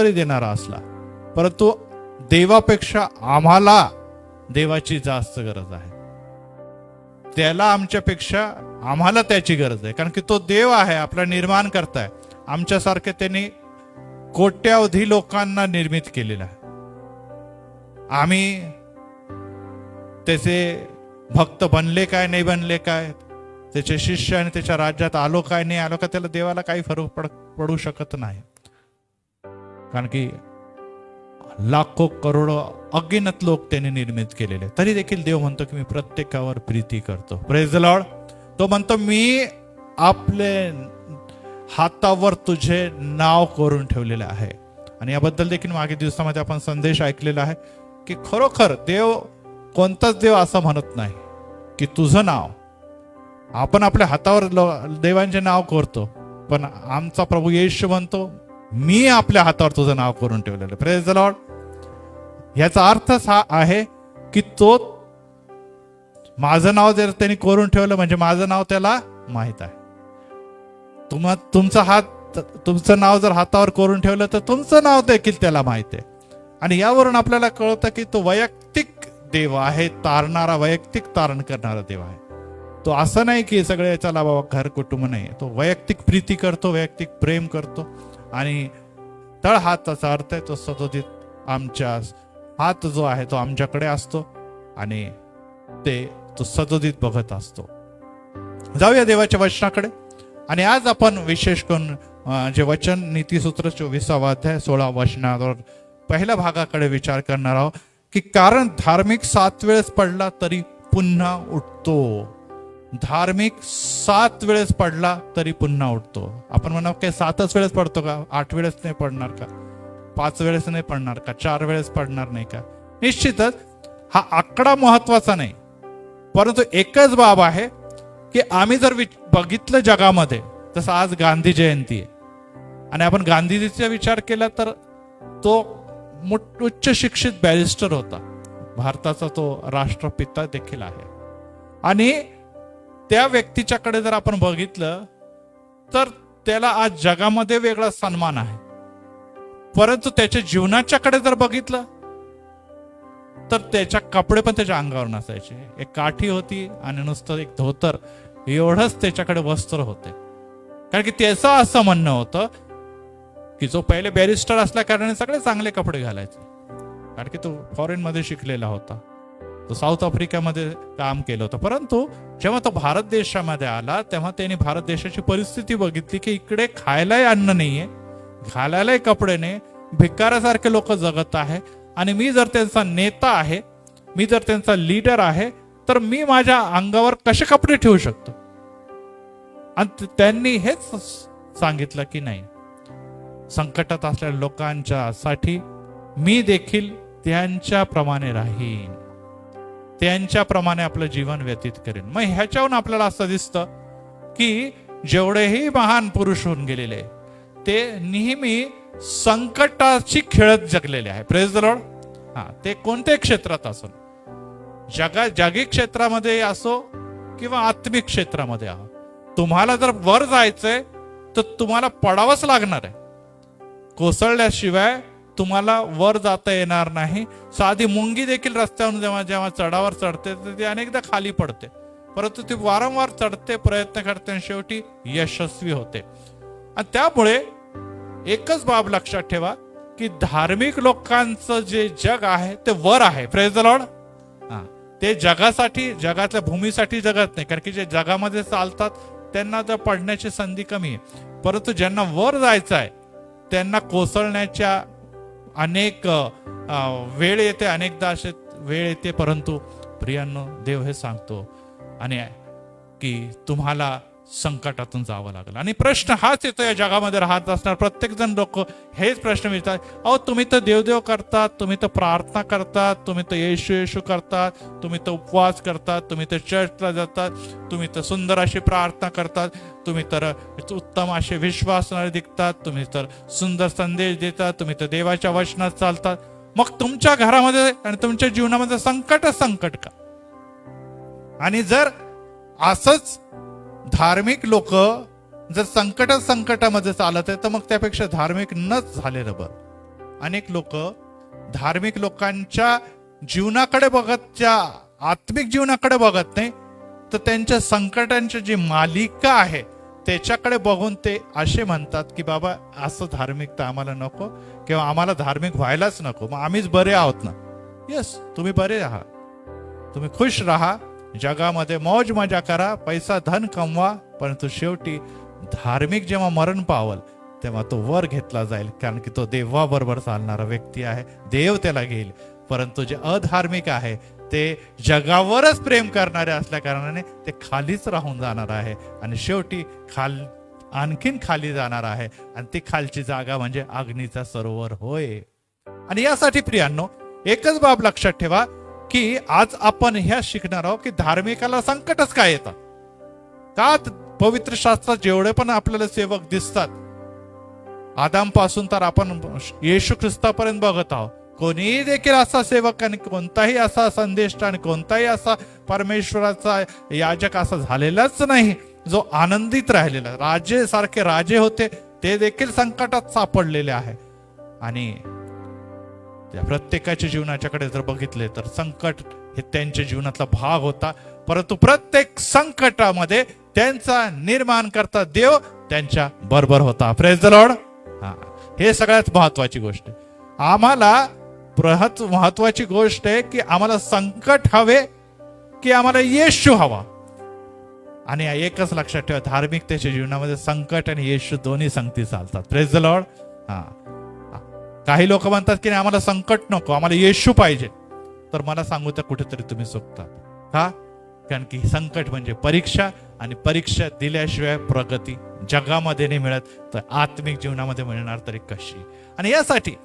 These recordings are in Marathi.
उत्तरे देणारा असला, परंतु देवापेक्षा आम्हाला देवाची जास्त गरज आहे. त्याला आमच्यापेक्षा आम्हाला त्याची गरज आहे, कारण की तो देव आहे, आपला निर्माण करताय. आमच्यासारखे त्यांनी कोट्यावधी लोकांना निर्मित केलेलं आहे. आम्ही त्याचे भक्त बनले काय नाही बनले काय, त्याचे शिष्य आणि त्याच्या राज्यात आलो काय नाही आलो का, त्याला देवाला काही फरक पडू शकत नाही. कारण की लाखो करोडो अगिनत लोक त्याने निर्मित केलेले, तरी देखील देव म्हणतो की मी प्रत्येकावर प्रीती करतो. Praise the Lord. तो म्हणतो मी आपले हातावर तुझे नाव करून ठेवलेले आहे. आणि याबद्दल देखील मागे दिवसामध्ये आपण संदेश ऐकलेला आहे की खरोखर देव कोणताच देव असं म्हणत नाही की तुझं नाव. आपण आपल्या हातावर देवांचे नाव करतो, पण आमचा प्रभू येशू म्हणतो मी आपल्या हातावर तुझं नाव करून ठेवलेलं. Praise the Lord. याचा अर्थ हा आहे की तो माझं नाव जर त्यांनी करून ठेवलं म्हणजे माझं नाव त्याला माहित आहे. तुमचं नाव जर हातावर करून ठेवलं तर तुमचं नाव देखील त्याला माहित आहे. आणि यावरून आपल्याला कळतं की तो वैयक्तिक देव आहे, तारणारा, वैयक्तिक तारण करणारा देव आहे. तो असं नाही की सगळे चला बाबा घर कुटुंब नाही, तो वैयक्तिक प्रीती करतो, वैयक्तिक प्रेम करतो. आणि तळ हाताचा अर्थ आहे तो सदोदित आमच्या हात जो आहे तो आमच्याकडे असतो आणि तो सदोदित बघत असतो. जाऊया देवाच्या वचनाकडे. आणि आज आपण विशेष करून जे वचन नीतिसूत्र 24 अध्याय 16 वचनावर पहिल्या भागाकडे विचार करणार आहोत की कारण धार्मिक 7 वेळेस पडला तरी पुन्हा उठतो. धार्मिक 7 वेळेस पडला तरी पुन्हा उठतो. आपण म्हणा काय 7च वेळेस पडतो का? 8 वेळेस नाही पडणार का? 5 वेळेस नाही पडणार का? 4 वेळेस पडणार नाही का? निश्चितच हा आकडा महत्वाचा नाही, परंतु एकच बाब आहे की आम्ही जर बघितलं जगामध्ये, जसं आज गांधी जयंती आहे आणि आपण गांधीजीचा विचार केला तर तो उच्च शिक्षित बॅरिस्टर होता, भारताचा तो राष्ट्रपिता देखील आहे. आणि त्या व्यक्तीच्याकडे जर आपण बघितलं तर त्याला आज जगामध्ये वेगळा सन्मान आहे, परंतु त्याच्या जीवनाच्याकडे जर बघितलं तर त्याच्या कपडे पण त्याच्या अंगावर नसायचे. एक काठी होती आणि नुसतं एक धोतर, एवढंच त्याच्याकडे वस्त्र होते. कारण की त्याचं असं म्हणणं होतं की जो पहिले बॅरिस्टर असल्या कारणाने सगळे चांगले कपडे घालायचे, कारण की तो फॉरेन मध्ये शिकलेला होता, तो साऊथ आफ्रिकेमध्ये काम केलं होतं. परंतु जेव्हा तो भारत देशामध्ये आला तेव्हा त्यांनी भारत देशाची परिस्थिती बघितली की इकडे खायलाही अन्न नाहीये, घालायलाही कपडे नाही, भिकाऱ्यासारखे लोक जगत आहे. आणि मी जर त्यांचा नेता आहे, मी जर त्यांचा लीडर आहे, तर मी माझ्या अंगावर कसे कपडे ठेवू शकतो? आणि त्यांनी हेच सांगितलं की नाही, संकटात असलेल्या लोकांच्या साठी मी देखील त्यांच्याप्रमाणे राहीन, त्यांच्याप्रमाणे आपलं जीवन व्यतीत करेन. मग ह्याच्यावरून आपल्याला असं दिसतं की जेवढेही महान पुरुष होऊन गेलेले ते नेहमी संकटाची खेळत जगलेले आहे. Praise the Lord. ते कोणत्याही क्षेत्रात असो, जागी क्षेत्रामध्ये असो किंवा आत्मिक क्षेत्रामध्ये आहो, तुम्हाला जर वर जायचंय तर तुम्हाला पडावंच लागणार आहे. कोसळल्याशिवाय तुम्हाला वर जाता येणार नाही. साधी मुंगी देखील रस्त्यावरून जेव्हा चढावर चढते तर ती अनेकदा खाली पडते, परंतु ती वारंवार चढते, प्रयत्न करते आणि शेवटी यशस्वी होते. आणि त्यामुळे एकच बाब लक्षात ठेवा की धार्मिक लोकांचं जे जग आहे ते वर आहे. Praise the Lord. ते जगासाठी, जगातल्या भूमीसाठी जगत नाही, कारण की जे जगामध्ये चालतात त्यांना तर पडण्याची संधी कमी आहे, परंतु ज्यांना वर जायचं आहे त्यांना कोसळण्याच्या अनेक वेळ येते, अनेकदा असे वेळ येते. परंतु प्रियांनो, देव हे सांगतो आणि की तुम्हाला संकटातून जावं लागलं. आणि प्रश्न हाच येतो, या जगामध्ये राहत असणार प्रत्येक जण लोक हेच प्रश्न विचारतात, अहो तुम्ही तर देवदेव करतात, तुम्ही तर प्रार्थना करतात, तुम्ही तर येशू येशू करतात, तुम्ही तर उपवास करतात, तुम्ही तर चर्चला जातात, तुम्ही तर सुंदर अशी प्रार्थना करतात, तुम्ही तर उत्तम असे विश्वासणारे दिसतात, तुम्ही तर सुंदर संदेश देतात, तुम्ही तर देवाच्या वचनात चालतात, मग तुमच्या घरामध्ये आणि तुमच्या जीवनामध्ये संकट का? आणि जर असंच धार्मिक लोक जर संकटामध्ये चालत आहे तर मग त्यापेक्षा धार्मिक नच झालेलं बरं. अनेक लोक धार्मिक लोकांच्या जीवनाकडे बघत, त्या आत्मिक जीवनाकडे बघत नाही, तर त्यांच्या संकटांची जी मालिका आहे त्याच्याकडे बघून ते असे म्हणतात की बाबा असं धार्मिकता आम्हाला नको, किंवा आम्हाला धार्मिक व्हायलाच नको, मग आम्हीच बरे आहोत ना. यस, तुम्ही बरे राहा, तुम्ही खुश राहा, जगामध्ये मौज मजा करा, पैसा धन कमवा, परंतु शेवटी धार्मिक जेव्हा मरण पावल तेव्हा तो वर घेतला जाईल, कारण की तो देवाबरोबर चालणारा व्यक्ती आहे, देव त्याला घेईल. परंतु जे अधार्मिक आहे ते जगावरच प्रेम करणारे असल्या कारणाने ते खालीच राहून जाणार आहे, आणि शेवटी आणखीन खाली जाणार आहे, आणि ती खालची जागा म्हणजे अग्नीचा सरोवर होय. आणि यासाठी प्रियांनो एकच बाब लक्षात ठेवा की आज आपण ह्या शिकणार आहोत की धार्मिकाला संकटच काय येतात का. पवित्र शास्त्रात जेवढे पण आपल्याला सेवक दिसतात, आदाम पासून तर आपण येशू ख्रिस्तापर्यंत बघत आहोत, कोणीही देखील असा सेवक आणि कोणताही असा संदेश आणि कोणताही असा परमेश्वराचा याजक असा झालेलाच नाही जो आनंदित राहिलेला. राजे सारखे राजे होते, ते देखील संकटात सापडलेले आहे. आणि त्या प्रत्येकाच्या जीवनाच्याकडे जर बघितले तर संकट हे त्यांच्या जीवनातला भाग होता, परंतु प्रत्येक संकटामध्ये त्यांचा निर्माण करता देव त्यांच्या बरोबर होता. Praise the Lord. हे सगळ्यात महत्वाची गोष्ट आहे. आम्हाला महत्वाची गोष्ट आहे की आम्हाला संकट हवे की आम्हाला येशू हवा. आणि एकच लक्षात ठेवा, धार्मिकतेच्या जीवनामध्ये संकट आणि येशू दोन्ही संगती चालतात. Praise the Lord. काही लोक म्हणतात की आम्हाला संकट नको, आम्हाला येशू पाहिजे. तर मला सांगू तर कुठेतरी तुम्ही चुकतात. का? कारण की संकट म्हणजे परीक्षा, आणि परीक्षा दिल्याशिवाय प्रगती जगामध्ये नाही मिळत, तर आत्मिक जीवनामध्ये मिळणार तरी कशी. आणि यासाठी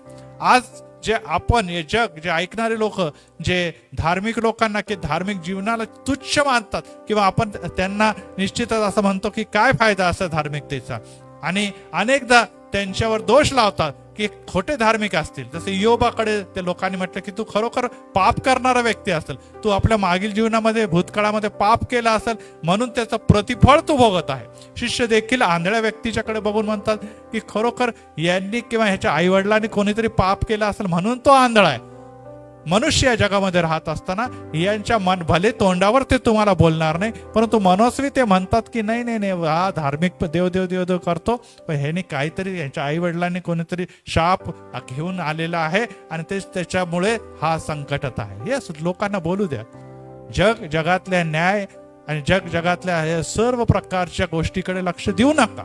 आज जे आपण हे जग, जे ऐकणारे लोक जे धार्मिक लोकांना की धार्मिक जीवनाला तुच्छ मानतात, किंवा आपण त्यांना निश्चितच असं म्हणतो की काय फायदा असा धार्मिकतेचा, आणि अनेकदा त्यांच्यावर दोष लावतात की खोटे धार्मिक असतील. जसे योबाकडे त्या लोकांनी म्हटलं की तू खरोखर पाप करणारा व्यक्ती असेल, तू आपल्या मागील जीवनामध्ये भूतकाळामध्ये पाप केला असेल म्हणून त्याचं प्रतिफळ तू भोगत आहे. शिष्य देखील आंधळ्या व्यक्तीच्याकडे बघून म्हणतात की खरोखर यांनी किंवा ह्याच्या आई वडिलांनी कोणीतरी पाप केला असेल म्हणून तो आंधळा आहे. मनुष्य या जगामध्ये राहत असताना यांच्या मन भले तोंडावर ते तुम्हाला बोलणार नाही, परंतु मनस्वी ते म्हणतात की नाही नाही नाही, हा धार्मिक देव देव देव देव करतो, पण ह्याने काहीतरी यांच्या आई वडिलांनी कोणीतरी शाप घेऊन आलेला आहे आणि त्याच्यामुळे हा संकटात आहे. हे लोकांना बोलू द्या. जगातल्या न्याय आणि जगातल्या सर्व प्रकारच्या गोष्टीकडे लक्ष देऊ नका.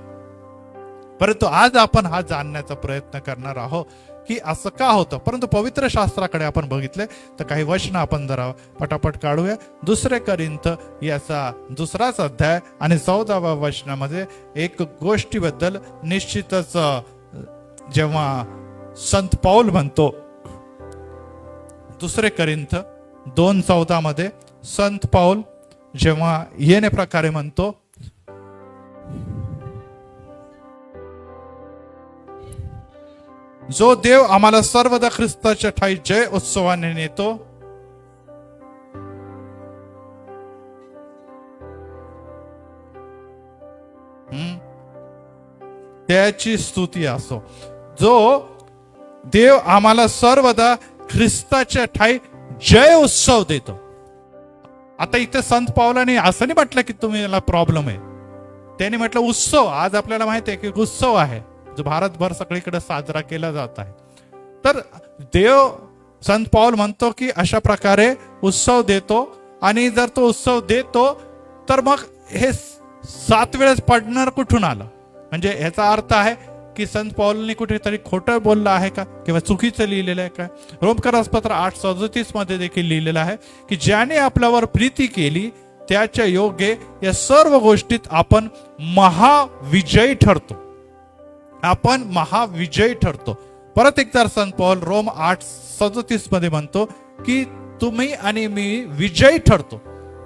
परंतु आज आपण हा जाणण्याचा प्रयत्न करणार आहोत की असं का होतं. परंतु पवित्र शास्त्राकडे आपण बघितले तर काही वचन आपण जरा पटापट काढूया. 2 कोरिंथ याचा 2राच अध्याय आणि 14व्या वचनामध्ये एक गोष्टीबद्दल निश्चितच जेव्हा संत पौल म्हणतो, 2 कोरिंथ 2:14 मध्ये संत पौल जेव्हा येणे प्रकारे म्हणतो, जो देव आम्हाला सर्वदा ख्रिस्ताच्या ठाई जय उत्सवाने नेतो, त्याची स्तुती असो. जो देव आम्हाला सर्वदा ख्रिस्ताच्या ठाई जय उत्सव देतो. आता इथे संत पावलाने असं नाही म्हटलं की तुम्ही याला प्रॉब्लेम आहे, त्याने म्हटलं उत्सव. आज आपल्याला माहिती आहे की उत्सव आहे जो भारतभर सगळीकडे साजरा केला जात आहे. तर देव, संत पौल म्हणतो की अशा प्रकारे उत्सव देतो, आणि जर तो उत्सव देतो तर मग हे 7 वेळेस पडणार कुठून आलं. म्हणजे ह्याचा अर्थ आहे की संत पौलने कुठेतरी खोटं बोललं आहे का, किंवा चुकीचं लिहिलेलं आहे का. रोमकरासपत्र 8:37 मध्ये देखील लिहिलेलं आहे की ज्याने आपल्यावर प्रीती केली त्याच्या योग्य या सर्व गोष्टीत आपण महाविजयी ठरतो. आपण महाविजयी ठरतो. परत एकदा संत पौल रोम 8:37 मध्ये म्हणतो की तुम्ही आणि मी विजयी ठरतो.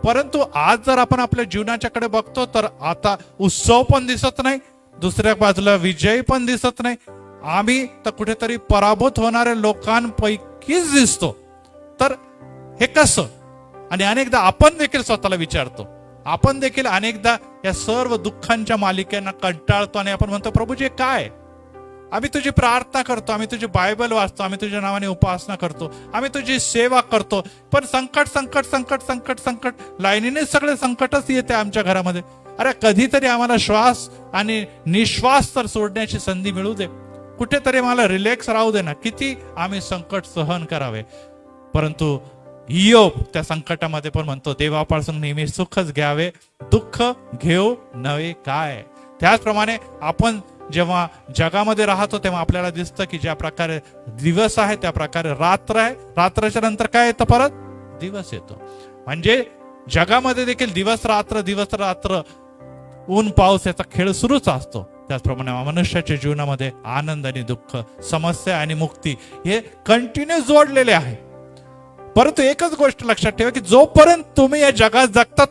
परंतु आज जर आपण आपल्या जीवनाच्याकडे बघतो तर आता उत्सव पण दिसत नाही, दुसऱ्या बाजूला विजय पण दिसत नाही. आम्ही तर कुठेतरी पराभूत होणाऱ्या लोकांपैकीच दिसतो. तर हे कसं? आणि अनेकदा आपण देखील स्वतःला विचारतो, आपण देखील अनेकदा या सर्व दुःखांच्या मालिकेना कंटाळतो आणि आपण म्हणतो प्रभूजी काय, आम्ही तुझी प्रार्थना करतो, आम्ही तुझी बायबल वाचतो, आम्ही तुझ्या नावाने उपासना करतो, आम्ही तुझी सेवा करतो, पण संकट संकट संकट संकट संकट लाईनीने सगळे संकटच येते आमच्या घरामध्ये. अरे कधीतरी आम्हाला श्वास आणि निश्वास तर सोडण्याची संधी मिळू दे, कुठेतरी मला रिलॅक्स राहू दे ना. किती आम्ही संकट सहन करावे. परंतु इयोब त्या संकटामध्ये पण म्हणतो, देवापासून नेहमी सुखच घ्यावे, दुःख घेऊ नव्हे काय. त्याचप्रमाणे आपण जेव्हा जगामध्ये राहतो तेव्हा आपल्याला दिसतं की ज्या प्रकारे दिवस आहे त्या प्रकारे रात्र आहे, रात्राच्या नंतर काय येतं, परत दिवस येतो. म्हणजे जगामध्ये देखील दिवस रात्र ऊन पाऊस याचा खेळ सुरूच असतो. त्याचप्रमाणे मनुष्याच्या जीवनामध्ये आनंद आणि दुःख, समस्या आणि मुक्ती हे कंटिन्यू जोडलेले आहे. परंतु एकच गोष्ट लक्षात ठेवा की जोपर्यंत तुम्ही या जगात जगता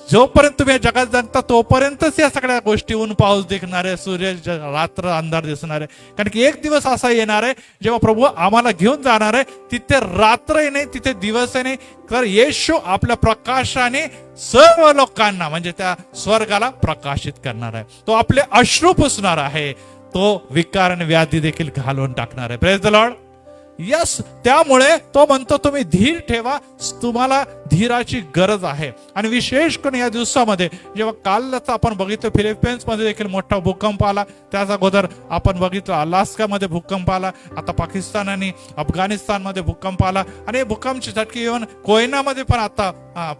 जोपर्यंत तुम्ही या जगात जगता तोपर्यंतच या सगळ्या गोष्टी, ऊन पाऊस दिसणारे, सूर्य रात्र अंधार दिसणार आहे. कारण की एक दिवस असा येणार आहे जेव्हा प्रभू आम्हाला घेऊन जाणार आहे, तिथे रात्रही नाही, तिथे दिवसही नाही, तर येशू आपल्या प्रकाशाने सर्व लोकांना म्हणजे त्या स्वर्गाला प्रकाशित करणार आहे. तो आपले अश्रू पुसणार आहे, तो विकार आणि व्याधी देखील घालवून टाकणार आहे. Praise the Lord. यस, त्यामुळे तो म्हणतो तुम्ही धीर ठेवा, तुम्हाला धीराची गरज आहे. आणि विशेष करून या दिवसामध्ये जेव्हा कालच आपण बघितलं फिलिपिन्स मध्ये देखील मोठा भूकंप आला, त्याच अगोदर आपण बघितलं अलास्कामध्ये भूकंप आला, आता पाकिस्तान आणि अफगाणिस्तानमध्ये भूकंप आला, आणि भूकंपची झटके इव्हन कोयनामध्ये पण आता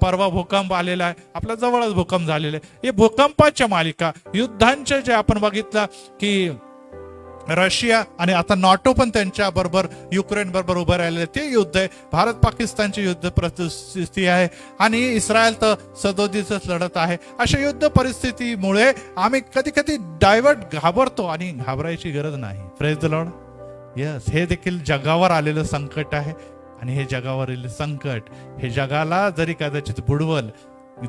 परवा भूकंप आलेला आहे, आपल्या जवळच भूकंप झालेले. हे भूकंपाच्या मालिका, युद्धांच्या जे आपण बघितलं की रशिया आणि आता नाटो पण त्यांच्या बरोबर युक्रेन बरोबर उभं राहिलेले ते युद्ध आहे, भारत पाकिस्तानची युद्ध परिस्थिती आहे, आणि इस्रायल तर सदोदीच लढत आहे. अशा युद्ध परिस्थितीमुळे आम्ही कधी कधी डायव्हर्ट घाबरतो, आणि घाबरायची गरज नाही. Praise the Lord. यस, हे देखील जगावर आलेलं संकट आहे, आणि हे जगावरील संकट हे जगाला जरी कदाचित बुडवल,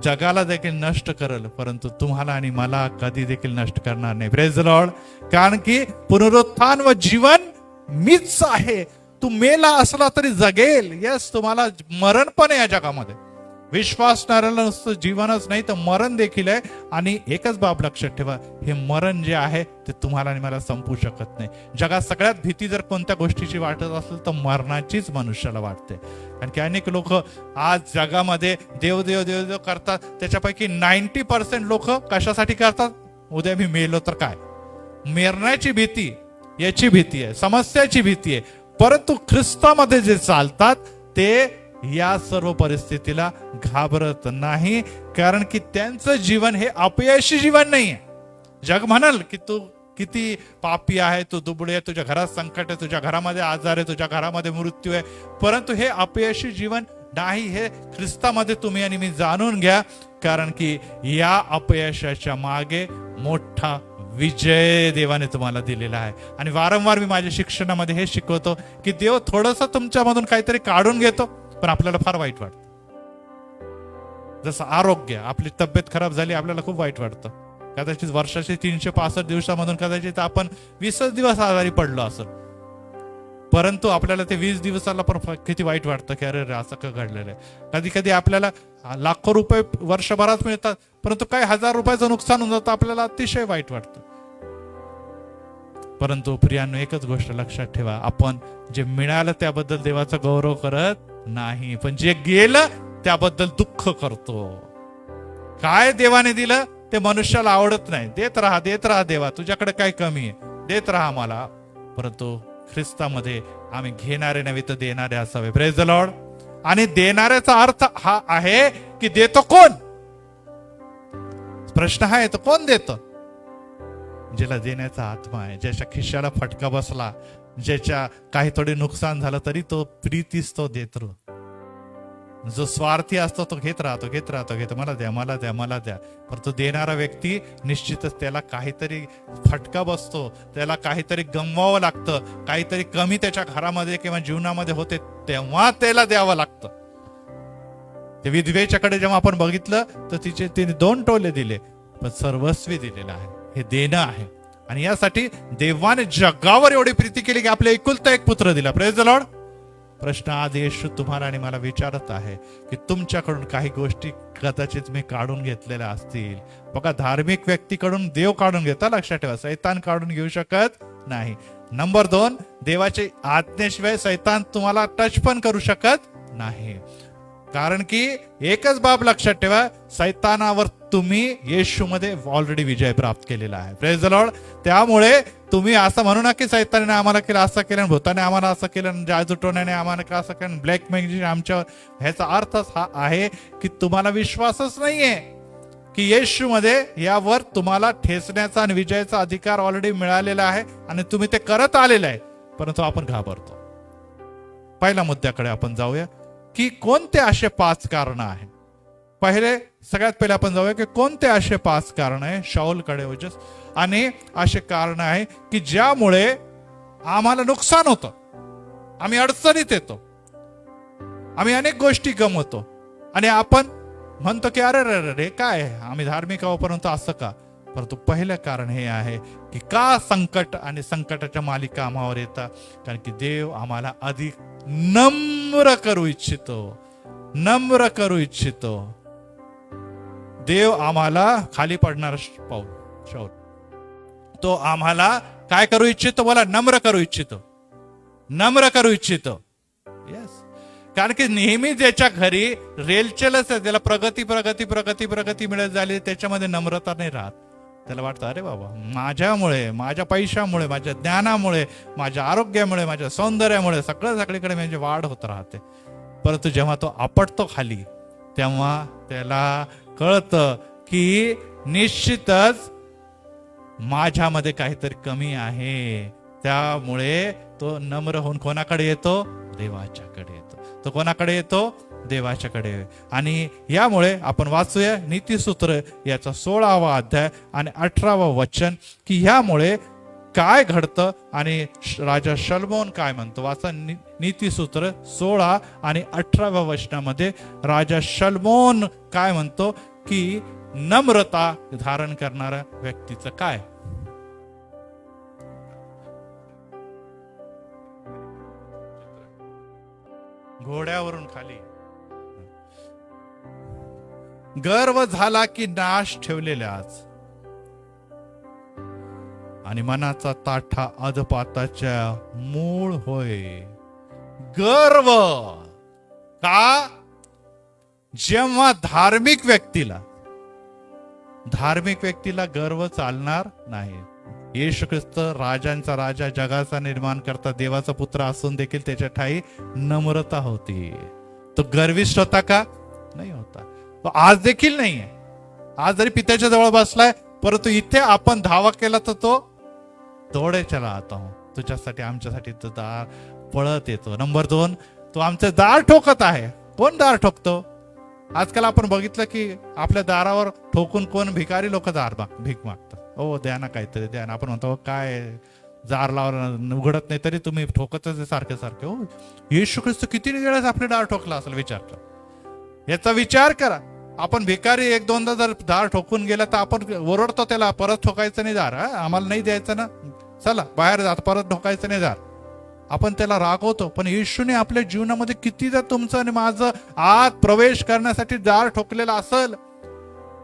जगाला देखील नष्ट करेल, परंतु तुम्हाला आणि मला कधी देखील नष्ट करणार नाही. Praise the Lord. कारण की पुनरुत्थान व जीवन मीच आहे. तू मेला असला तरी जगेल. यस, तुम्हाला मरण पण आहे या जगामध्ये. विश्वासणाऱ्याला नुसतं जीवनच नाही तर मरण देखील आहे. आणि एकच बाब लक्षात ठेवा, हे मरण जे आहे ते तुम्हाला आणि मला संपू शकत नाही. जगात सगळ्यात भीती जर कोणत्या गोष्टीची वाटत असेल तर मरणाचीच मनुष्याला वाटते. कारण की अनेक लोक आज जगामध्ये देव देव देव देव करतात, त्याच्यापैकी 90% लोक कशासाठी करतात, उद्या मी मेलो तर काय, मरण्याची भीती, याची भीती आहे, समस्याची भीती आहे. परंतु ख्रिस्तामध्ये जे चालतात ते या सर्व परिस्थितीला घाबरत नाही, कारण की त्यांचं जीवन हे अपयशी जीवन नाही आहे. जग म्हणाल की तू किती पापी आहे, तू दुबळे आहे, तुझ्या घरात संकट आहे, तुझ्या घरामध्ये आजार आहे, तुझ्या घरामध्ये मृत्यू आहे, परंतु हे अपयशी जीवन नाही. हे ख्रिस्तामध्ये तुम्ही आणि मी जाणून घ्या, कारण की या अपयशाच्या मागे मोठा विजय देवाने तुम्हाला दिलेला आहे. आणि वारंवार मी माझ्या शिक्षणामध्ये हे शिकवतो की देव थोडंसं तुमच्यामधून काहीतरी काढून घेतो, पण आपल्याला फार वाईट वाटतं. जसं आरोग्य, आपली तब्येत खराब झाली, आपल्याला खूप वाईट वाटतं. कदाचित वर्षाचे 365 दिवसामधून कदाचित आपण 20 दिवस आजारी पडलो असेल, परंतु आपल्याला ते 20 दिवसाला पण किती वाईट वाटतं की अरे असं का घडलेलं आहे. कधी कधी आपल्याला लाखो रुपये वर्षभरात मिळतात, परंतु काही 1000 रुपयाचं नुकसान होऊन जातं, आपल्याला अतिशय वाईट वाटतं. परंतु प्रियांनो, एकच गोष्ट लक्षात ठेवा, आपण जे मिळालं त्याबद्दल देवाचा गौरव करत नाही, पण जे गेलं त्याबद्दल दुःख करतो. काय देवाने दिलं ते मनुष्याला आवडत नाही. देत राहा देवा, तुझ्याकडे काय कमी आहे, देत राहा मला. परंतु ख्रिस्तामध्ये आम्ही घेणारे नव्हे तर देणारे असावे. Praise the Lord. आणि देणाऱ्याचा अर्थ हा आहे की देतो कोण, प्रश्न हा येतो कोण देतो. ज्याला देण्याचा आत्मा आहे, ज्याच्या खिशाला फटका बसला, ज्याच्या काही थोडे नुकसान झालं तरी तो प्रीतीस तो देतो. जो स्वार्थी असतो तो घेत राहतो, मला द्या. परंतु देणारा व्यक्ती निश्चितच त्याला काहीतरी फटका बसतो, त्याला काहीतरी गमवावं लागतं, काहीतरी कमी त्याच्या घरामध्ये किंवा जीवनामध्ये होते, तेव्हा त्याला द्यावं लागतं. ते विधवेच्याकडे जेव्हा आपण बघितलं तर तिने 2 टोले दिले, पण सर्वस्वी दिलेलं आहे. हे देणं आहे. आणि यासाठी देवाने जगावर एवढी प्रीती केली की आपल्या एकुलता एक पुत्र दिला. Praise the Lord. प्रश्न आज येशू तुम्हाला आणि मला विचारत आहे की तुमच्याकडून काही गोष्टी कदाचित मी काढून घेतलेल्या असतील. बघा, धार्मिक व्यक्तीकडून देव काढून घेता, लक्षात ठेवा, सैतान काढून घेऊ शकत नाही. नंबर 2, देवाची आज्ञेशिवाय सैतान तुम्हाला टच पण करू शकत नाही. कारण की एकच बाब लक्षात ठेवा, सैतानावर तुम्ही येशूमध्ये ऑलरेडी विजय प्राप्त केलेला आहे. Praise the Lord. त्यामुळे तुम्ही असं म्हणू नका की सैतानाने आम्हाला केलं, असं केलं, भूताने आम्हाला असं केलं, जादूटोण्याने आम्हाला असं केलं, ब्लॅक मॅजिक आमच्यावर. ह्याचा अर्थच हा आहे की तुम्हाला विश्वासच नाहीये की येशूमध्ये यावर तुम्हाला ठेचण्याचा आणि विजयाचा अधिकार ऑलरेडी मिळालेला आहे आणि तुम्ही ते करत आलेले आहे. परंतु आपण घाबरतो. पहिल्या मुद्द्याकडे आपण जाऊया की कोणते असे 5 कारण आहे. सगळ्यात पहिले आपण जाऊया की कोणते असे 5 कारण आहे शाऊलकडे ओजस, आणि असे कारण आहे की ज्यामुळे आम्हाला नुकसान होतं, आम्ही अडचणीत येतो, आम्ही अनेक गोष्टी गमवतो आणि आपण म्हणतो की अरे रे रे काय आम्ही धार्मिक आहोत, परंतु असं का. परंतु पहिलं कारण हे आहे की का संकट आणि संकटाच्या मालिका आम्हावर येतात. कारण की देव आम्हाला अधिक नम्र करू इच्छितो, नम्र करू इच्छितो. देव आम्हाला खाली पडणार शाऊल, तो आम्हाला काय करू इच्छितो, बोला, नम्र करू इच्छितो, नम्र करू इच्छितो. येस. कारण की नेहमी ज्याच्या घरी रेलचेलच आहे, त्याला प्रगती प्रगती प्रगती प्रगती मिळत झाली, त्याच्यामध्ये नम्रता नाही राहत. त्याला वाटतं अरे बाबा माझ्यामुळे, माझ्या पैशामुळे, माझ्या ज्ञानामुळे, माझ्या आरोग्यामुळे, माझ्या सौंदर्यामुळे सगळीकडे म्हणजे वाढ होत राहते. परंतु जेव्हा तो आपटतो खाली, तेव्हा त्याला कळतं की निश्चितच माझ्यामध्ये काहीतरी कमी आहे. त्यामुळे तो नम्र होऊन कोणाकडे येतो, देवाच्याकडे येतो. तो कोणाकडे येतो, देवाच्याकडे. आणि यामुळे आपण वाचूया नीतिसूत्र याचा 16वा अध्याय आणि 18वा वचन की ह्यामुळे काय घडतं आणि राजा शलोमोन काय म्हणतो. वाचा नीतिसूत्र 16 आणि 18व्या वचनामध्ये राजा शलोमोन काय म्हणतो की नम्रता धारण करणाऱ्या व्यक्तीचं काय. घोड्यावरून खाली, गर्व झाला की नाश ठेवलेल्याच, आणि मनाचा ताठा अधपाताच्या मूळ होय. गर्व का. जेव्हा धार्मिक व्यक्तीला गर्व चालणार नाही. येशू ख्रिस्त राजांचा राजा, जगाचा निर्माण करता, देवाचा पुत्र असून देखील त्याच्या ठाई नम्रता होती. तो गर्विष्ठ होता का, नाही होता. तो आज देखील नाहीये. आज जरी पित्याच्या जवळ बसलाय, परंतु इथे आपण धावा केला तर तो दौडे चला आता हूं, तुझ्यासाठी आमच्यासाठी तो दार पळत येतो. नंबर 2, तो आमचे दार ठोकत आहे. कोण दार ठोकतो. आजकाल आपण बघितलं की आपल्या दारावर ठोकून कोण भिकारी लोक भीक मागतात. हो द्या ना काहीतरी द्या ना. आपण म्हणतो काय जार लावलं उघडत नाही तरी तुम्ही ठोकतच सारखे सारखे. हो, येशू ख्रिस्त किती वेळेस आपले दार ठोकला असेल, विचार करा. याचा विचार करा. आपण भिकारी 1-2दा जर दार ठोकून गेला तर आपण ओरडतो त्याला, परत ठोकायचं नाही दार, आम्हाला नाही द्यायचं ना, चला बाहेर जात, परत ठोकायचं नाही दार. आपण त्याला रागवतो. पण येशूने आपल्या जीवनामध्ये कितीदा तुमचं आणि माझं आत प्रवेश करण्यासाठी दार ठोकलेला असेल.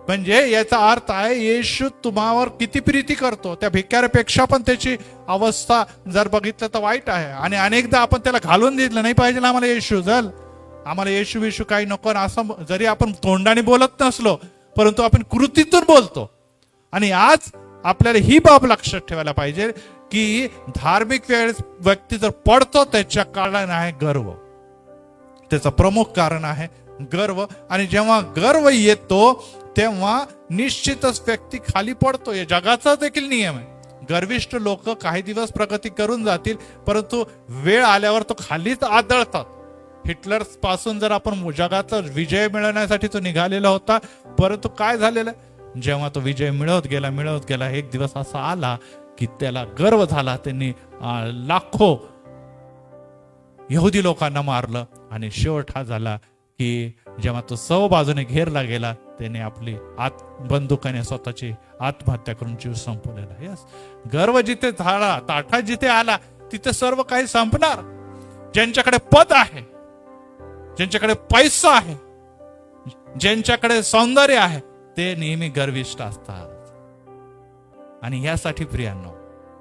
म्हणजे याचा अर्थ आहे येशू तुम्हावर किती प्रीती करतो. त्या भिकाऱ्यापेक्षा पण त्याची अवस्था जर बघितलं तर वाईट आहे. आणि अनेकदा आपण त्याला घालून दिलं नाही पाहिजे ना, आम्हाला येशू जल, आम्हाला येशू विशू काही नको, असं जरी आपण तोंडाने बोलत नसलो परंतु आपण कृतीतून बोलतो. आणि आज आपल्याला ही बाब लक्षात ठेवायला पाहिजे की धार्मिक व्यक्ती जर पडतो त्याच्या कारण आहे गर्व. त्याचं प्रमुख कारण आहे गर्व. आणि जेव्हा गर्व येतो तेव्हा निश्चितच व्यक्ती खाली पडतो. हे जगाचा देखील नियम आहे. गर्विष्ठ लोक काही दिवस प्रगती करून जातील, परंतु वेळ आल्यावर तो खालीच आदळतात. हिटलर पासून जर आपण जगाचा विजय मिळवण्यासाठी तो निघालेला होता, परंतु काय झालेलं, जेव्हा तो विजय मिळवत गेला एक दिवस असा आला की त्याला गर्व झाला. त्यांनी लाखो यहुदी लोकांना मारलं आणि शेवट हा झाला की जेव्हा तो सव बाजूने घेरला गेला, त्याने आपली बंदुकाने स्वतःची आत्महत्या करून जीव संपवलेला. यस, गर्व जिथे झाला, ताठा जिथे आला, तिथे सर्व काही संपणार. ज्यांच्याकडे पद आहे, ज्यांच्याकडे पैसा आहे, ज्यांच्याकडे सौंदर्य आहे, ते नेहमी गर्विष्ठ असतात. आणि यासाठी प्रियांनो,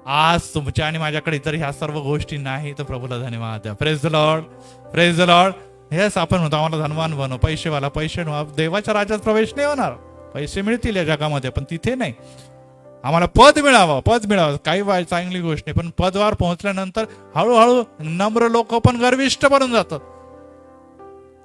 आज तुमच्या आणि माझ्याकडे जर ह्या सर्व गोष्टी नाही तर प्रभूला धन्यवाद द्या. Praise the lord, praise the Lord. हेच आपण म्हणतो आम्हाला धनवान बनव, पैसेवाला, पैसे देवाच्या राज्यात प्रवेश नाही होणार. पैसे मिळतील या जगामध्ये पण तिथे नाही. आम्हाला पद मिळावं, पद मिळावं, काही चांगली गोष्ट नाही, पण पदवर पोहोचल्यानंतर हळूहळू नम्र लोक पण गर्विष्ठ बनून जातात.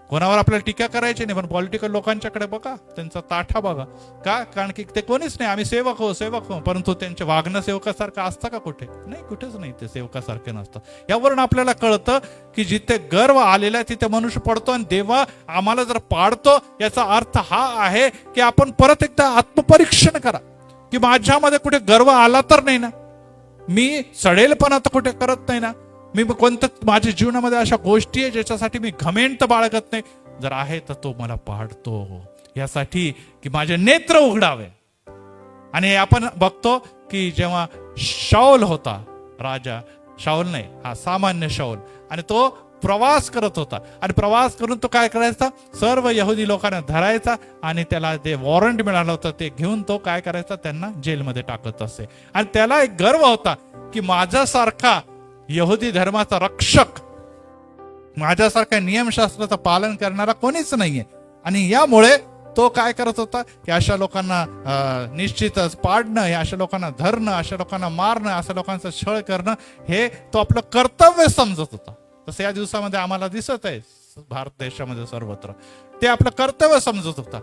कोणावर आपल्याला टीका करायची नाही, पण पॉलिटिकल लोकांच्याकडे बघा, त्यांचा ताठा बघा. का? कारण की ते कोणीच नाही, आम्ही सेवक हो, सेवक हो, परंतु त्यांचे वागणं सेवकासारखं असतं का? कुठे नाही, कुठेच नाही, ते सेवकासारखे नसतं. यावरून आपल्याला कळतं की जिथे गर्व आलेला आहे तिथे मनुष्य पडतो, आणि देवा आम्हाला जर पाडतो याचा अर्थ हा आहे की आपण परत एकदा आत्मपरीक्षण करा की माझ्यामध्ये कुठे गर्व आला तर नाही ना, मी सडेलपणा तर कुठे करत नाही ना, मी कोणतं माझ्या जीवनामध्ये अशा गोष्टी आहे ज्याच्यासाठी मी घमेंट बाळगत नाही. जर आहे तर तो मला पाडतो यासाठी की माझे नेत्र उघडावे. आणि आपण बघतो की जेव्हा शाऊल होता, राजा शाऊल नाही, हा सामान्य शाऊल, आणि तो प्रवास करत होता, आणि प्रवास करून तो काय करायचा, सर्व यहुदी लोकांना धरायचा, आणि त्याला जे वॉरंट मिळालं होतं ते घेऊन तो काय करायचा, त्यांना जेलमध्ये टाकत असे. आणि त्याला एक गर्व होता की माझ्यासारखा यहुदी धर्माचा रक्षक, माझ्यासारख्या नियमशास्त्राचं पालन करणारा कोणीच नाहीये. आणि यामुळे तो काय करत होता की अशा लोकांना निश्चितच पाडणं, अशा लोकांना धरणं, अशा लोकांना मारणं, अशा लोकांचा छळ करणं हे तो आपलं कर्तव्य समजत होता. तसं या दिवसामध्ये आम्हाला दिसत आहे भारत देशामध्ये सर्वत्र ते आपलं कर्तव्य समजत होता.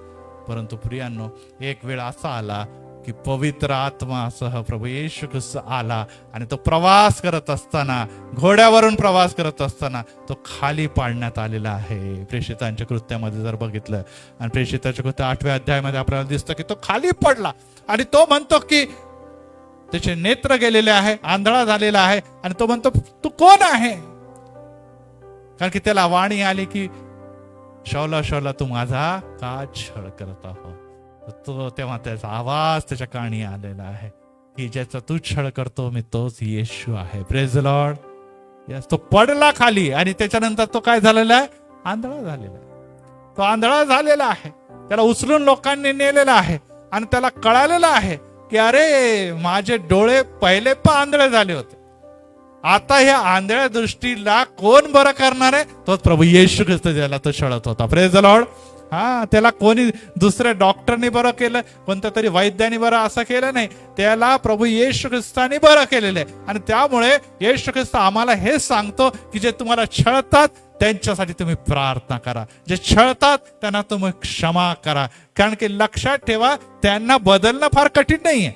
परंतु प्रियांनो, एक वेळ असा आला की पवित्र आत्मासह प्रभू येशू ख्रिस्त आला, आणि तो प्रवास करत असताना, घोड्यावरून प्रवास करत असताना तो खाली पाडण्यात आलेला आहे. प्रेषितांच्या कृत्यामध्ये जर बघितलं, आणि प्रेषितांच्या कृत्य 8व्या अध्यायामध्ये आपल्याला दिसतं की तो खाली पडला, आणि तो म्हणतो की त्याचे नेत्र गेलेले आहे, आंधळा झालेला आहे, आणि तो म्हणतो तू कोण आहे? कारण की त्याला वाणी आली की शौला शौला तू माझा का छळ करत आहो. तो तेव्हा त्याचा आवाज त्याच्या कानी आलेला आहे की ज्याचा तू छळ करतो मी तोच येशू आहे. Praise the Lord. यस, तो पडला खाली, आणि त्याच्यानंतर तो काय झालेला आहे, आंधळा झालेला आहे. तो आंधळा झालेला आहे, त्याला उचलून लोकांनी नेलेला आहे, आणि त्याला कळालेलं आहे की अरे माझे डोळे पहिले पण आंधळे झाले होते, आता ह्या आंधळ्या दृष्टीला कोण बरं करणार आहे? तोच प्रभू येशू ख्रिस्त, ज्याला तो छळत होता. Praise the Lord. हा, त्याला कोणी दुसऱ्या डॉक्टरने बरं केलं, कोणत्या तरी वैद्याने बरं असं केलं नाही, त्याला प्रभू येशू ख्रिस्ताने बरं केलेलं आहे. आणि त्यामुळे येशू ख्रिस्त आम्हाला हे सांगतो की जे तुम्हाला छळतात त्यांच्यासाठी तुम्ही प्रार्थना करा, जे छळतात त्यांना तुम्ही क्षमा करा. कारण की लक्षात ठेवा, त्यांना बदलणं फार कठीण नाहीये.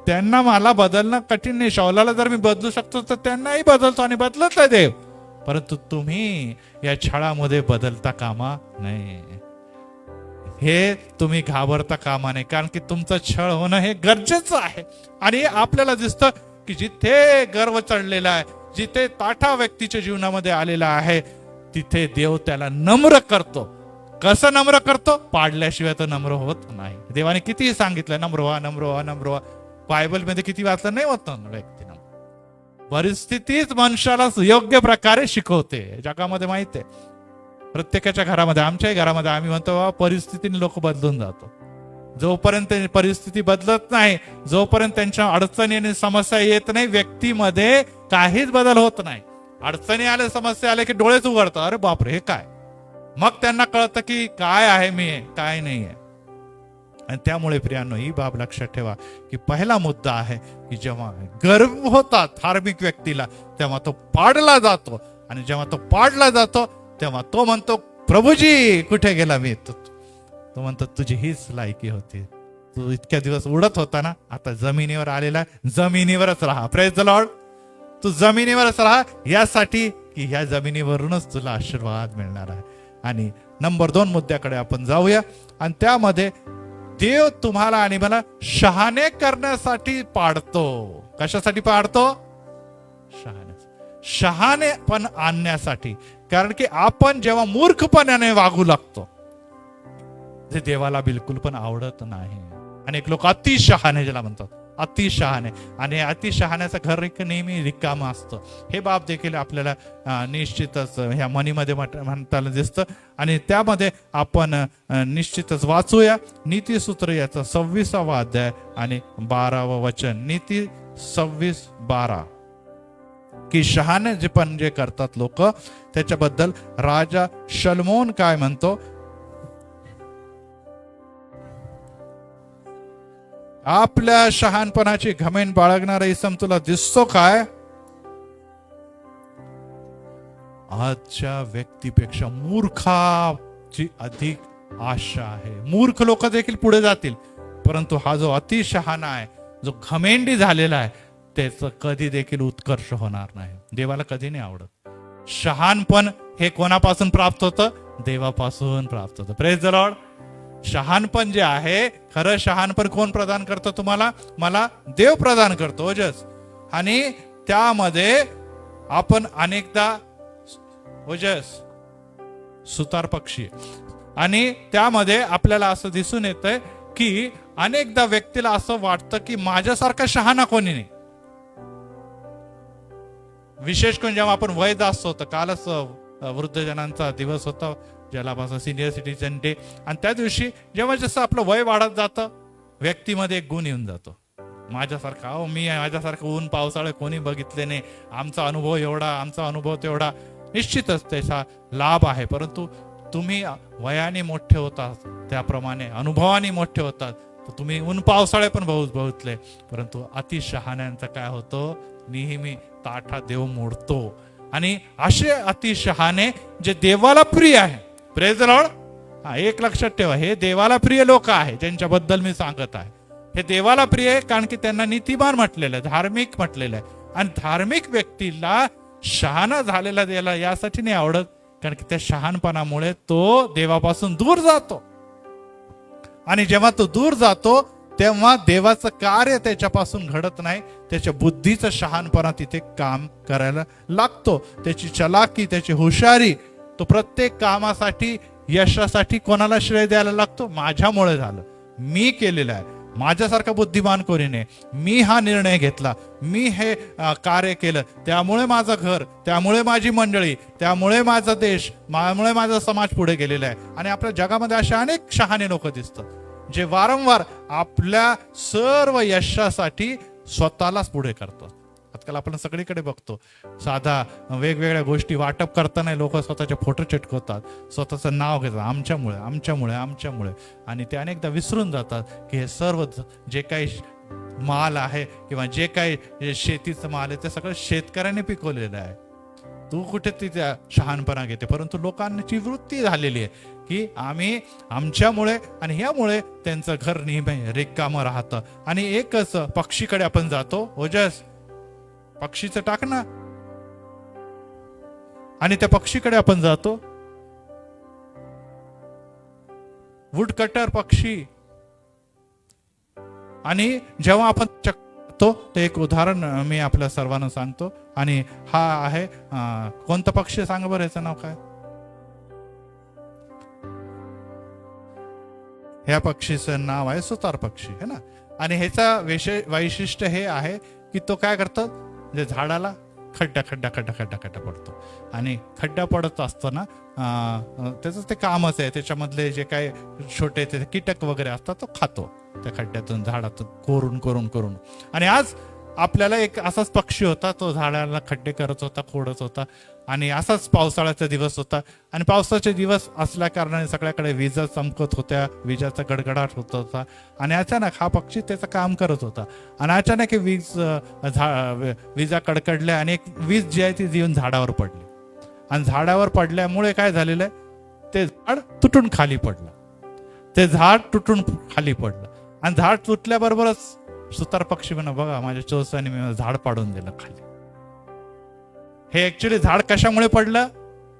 त्यांना मला बदलणं कठीण नाही. शौलाला जर मी बदलू शकतो तर त्यांनाही बदलतो, आणि बदलत आहे देव. परंतु तुम्ही या छळामध्ये बदलता कामा नये, हे तुम्ही घाबरता कामा नये, कारण की तुमचं छळ होणं हे गरजेचं आहे. आणि आपल्याला दिसतं की जिथे गर्व चढलेला आहे, जिथे ताठा व्यक्तीच्या जीवनामध्ये आलेला आहे, तिथे देव त्याला नम्र करतो. कसं नम्र करतो? पाडल्याशिवाय तो नम्र होत नाही. देवाने कितीही सांगितलं नम्र व्हा, नम्र व्हा, नम्र व्हा. बायबलमध्ये किती वाचलं नाही होत व्यक्तीनं. परिस्थितीच मनुष्याला योग्य प्रकारे शिकवते. जगामध्ये माहिती आहे, प्रत्येकाच्या घरामध्ये, आमच्याही घरामध्ये आम्ही म्हणतो परिस्थितीने लोक बदलून जातो. जोपर्यंत परिस्थिती बदलत नाही, जोपर्यंत त्यांच्या अडचणी आणि समस्या येत नाही, व्यक्तीमध्ये काहीच बदल होत नाही. अडचणी आल्या, समस्या आल्या की डोळेच उघडतात, अरे बापरे हे काय. मग त्यांना कळतं की काय आहे मी, काय नाही आहे. आणि त्यामुळे प्रियांनो, ही बाब लक्षात ठेवा की पहिला मुद्दा आहे की जेव्हा गर्व होता धार्मिक व्यक्तीला, तेव्हा तो पाडला जातो. आणि जेव्हा तो पाडला जातो तेव्हा तो म्हणतो प्रभूजी कुठे गेला मी. तो म्हणतो तुझी हीच लायकी होती, तू इतक्या दिवस उडत होता ना, आता जमिनीवर आलेला, जमिनीवरच राहा. Praise the Lord. तू जमिनीवरच राहा, यासाठी की ह्या जमिनीवरूनच तुला आशीर्वाद मिळणार आहे. आणि नंबर 2 मुद्द्याकडे आपण जाऊया, आणि त्यामध्ये देव तुम्हाला आणि मला शहाणे करण्यासाठी पाडतो. कशासाठी पाडतो? शहाणेपण आणण्यासाठी. कारण की आपण जेव्हा मूर्खपणाने वागू लागतो, जे देवाला बिलकुल पण आवडत नाही. अनेक लोक अति शहाणे ज्याला म्हणतात, अतिशहाणे, आणि अतिशहाण्याचं घर नेहमी रिकामं असतं. हे बाब देखील आपल्याला निश्चितच ह्या मनीमध्ये म्हणताना दिसतं. आणि त्यामध्ये आपण निश्चितच वाचूया नीतिसूत्र याचा 26वा अध्याय आणि 12वं वचन. नीती 26:12 की शहाणे जे करतात लोक, त्याच्याबद्दल राजा शलोमोन काय म्हणतो. आपल्या शहाणपणाची घमेंड बाळगणारा इसम तुला दिसतो काय? आजच्या व्यक्तीपेक्षा मूर्खाची अधिक आशा आहे. मूर्ख लोक देखील पुढे जातील, परंतु हा जो अतिशहाणा आहे, जो घमेंडी झालेला आहे, त्याचं कधी देखील उत्कर्ष होणार नाही. देवाला कधी नाही आवडत. शहाणपण हे कोणापासून प्राप्त होतं? देवापासून प्राप्त होतं. Praise the Lord. शहाणपण जे आहे, खरं शहाणपण कोण प्रदान करतो तुम्हाला? मला देव प्रदान करतो. ओजस. आणि त्यामध्ये आपण अनेकदा ओजस सुतार पक्षी, आणि त्यामध्ये आपल्याला असं दिसून येतंय की अनेकदा व्यक्तीला असं वाटतं की माझ्यासारखा शहाणा कोणी नाही. विशेष करून जेव्हा आपण वय जास्त होतं, कालच वृद्धजनांचा दिवस होता, ज्याला पासून सिनियर सिटीजन डे, आणि त्या दिवशी जेव्हा जसं आपलं वय वाढत जातं, व्यक्तीमध्ये एक गुण येऊन जातो, माझ्यासारखा. अहो मी माझ्यासारखं ऊन पावसाळे कोणी बघितले नाही, आमचा अनुभव एवढा, आमचा अनुभव तेवढा. निश्चितच त्याचा लाभ आहे, परंतु तुम्ही वयाने मोठे होतात, त्याप्रमाणे अनुभवाने मोठे होतात, तर तुम्ही ऊन पावसाळे पण बघितले. परंतु अतिशहाण्यांचं काय होतं? नेहमी ताठा देव मोडतो. आणि असे अतिशहाणे जे देवाला प्रिय आहे. Praise the Lord. एक लक्षात ठेवा, हे देवाला प्रिय लोक आहे ज्यांच्याबद्दल मी सांगत आहे. हे देवाला प्रिय आहे कारण की त्यांना नीतिमान म्हटलेलं आहे, धार्मिक म्हटलेलं आहे. आणि धार्मिक व्यक्तीला शहाणा झालेला देवाला यासाठी नाही आवडत, कारण की त्या शहाणपणामुळे तो देवापासून दूर जातो. आणि जेव्हा तो दूर जातो तेव्हा देवाचं कार्य त्याच्यापासून घडत नाही. त्याच्या बुद्धीचं शहाणपणा तिथे काम करायला लागतो. त्याची चलाकी, त्याची हुशारी, तो प्रत्येक कामासाठी, यशासाठी कोणाला श्रेय द्यायला लागतो? माझ्यामुळे झालं, मी केलेलं आहे, माझ्यासारखा बुद्धिमान कोणी नाही, मी हा निर्णय घेतला, मी हे कार्य केलं, त्यामुळे माझं घर, त्यामुळे माझी मंडळी, त्यामुळे माझा देश, त्यामुळे माझा समाज पुढे गेलेला आहे. आणि आपल्या जगामध्ये असे अनेक शहाणे लोक दिसतात, जे वारंवार आपल्या सर्व यशासाठी स्वतःलाच पुढे करतात. आजकाल आपण सगळीकडे बघतो, साधा वेगवेगळ्या गोष्टी वाटप करताना लोक स्वतःचे फोटो चिटकवतात, स्वतःचं नाव घेतात, आमच्यामुळे आमच्यामुळे आमच्यामुळे. आणि ते अनेकदा विसरून जातात की हे सर्व जे काही माल आहे किंवा जे काही शेतीचं माल आहे ते सगळं शेतकऱ्याने पिकवलेलं आहे. तू कुठे तिथे शहाणपणा घेते? परंतु लोकांची वृत्ती झालेली आहे की आम्ही आमच्यामुळे, आणि ह्यामुळे त्यांचं घर नेहमी रिकामं राहतं. आणि एकच पक्षीकडे आपण जातो. ओजस, पक्षीचं टाक ना. आणि त्या पक्षीकडे आपण जातो, वुड कटर पक्षी. आणि जेव्हा आपण तो ते एक उदाहरण मी आपल्या सर्वांना सांगतो. आणि हा आहे कोणता पक्षी? सांगा बरं, याचं नाव काय? ह्या पक्षीचं नाव आहे सुतार पक्षी, है ना. आणि ह्याचा वैशिष्ट्य हे आहे की तो काय करतो, जे झाडाला खड्डा खड्डा खड्डा खड्डा खड्डा पडतो. आणि खड्डा पडत असताना त्याचं ते कामच आहे, त्याच्यामधले जे काही छोटे ते कीटक वगैरे असतात तो खातो त्या खड्ड्यातून, झाडातून कोरून कोरून करून. आणि आज आपल्याला एक असाच पक्षी होता, तो झाडाला खड्डे करत होता, खोडत होता. आणि असाच पावसाळ्याचा दिवस होता. आणि पावसाचे दिवस असल्या कारणाने सगळ्याकडे विजा चमकत होत्या, विजाचा गडगडाट होत होता. आणि अचानक हा पक्षी त्याचं काम करत होता. आणि अचानक विजा कडकडल्या आणि एक वीज जी आहे ती येऊन झाडावर पडली. आणि झाडावर पडल्यामुळे काय झालेलं आहे, ते झाड तुटून खाली पडलं. ते झाड तुटून खाली पडलं. आणि झाड तुटल्याबरोबरच सुतार पक्षी म्हणा, बघा माझ्या चोचाने मी झाड पाडून दिलं खाली. हे ऍक्च्युली झाड कशामुळे पडलं?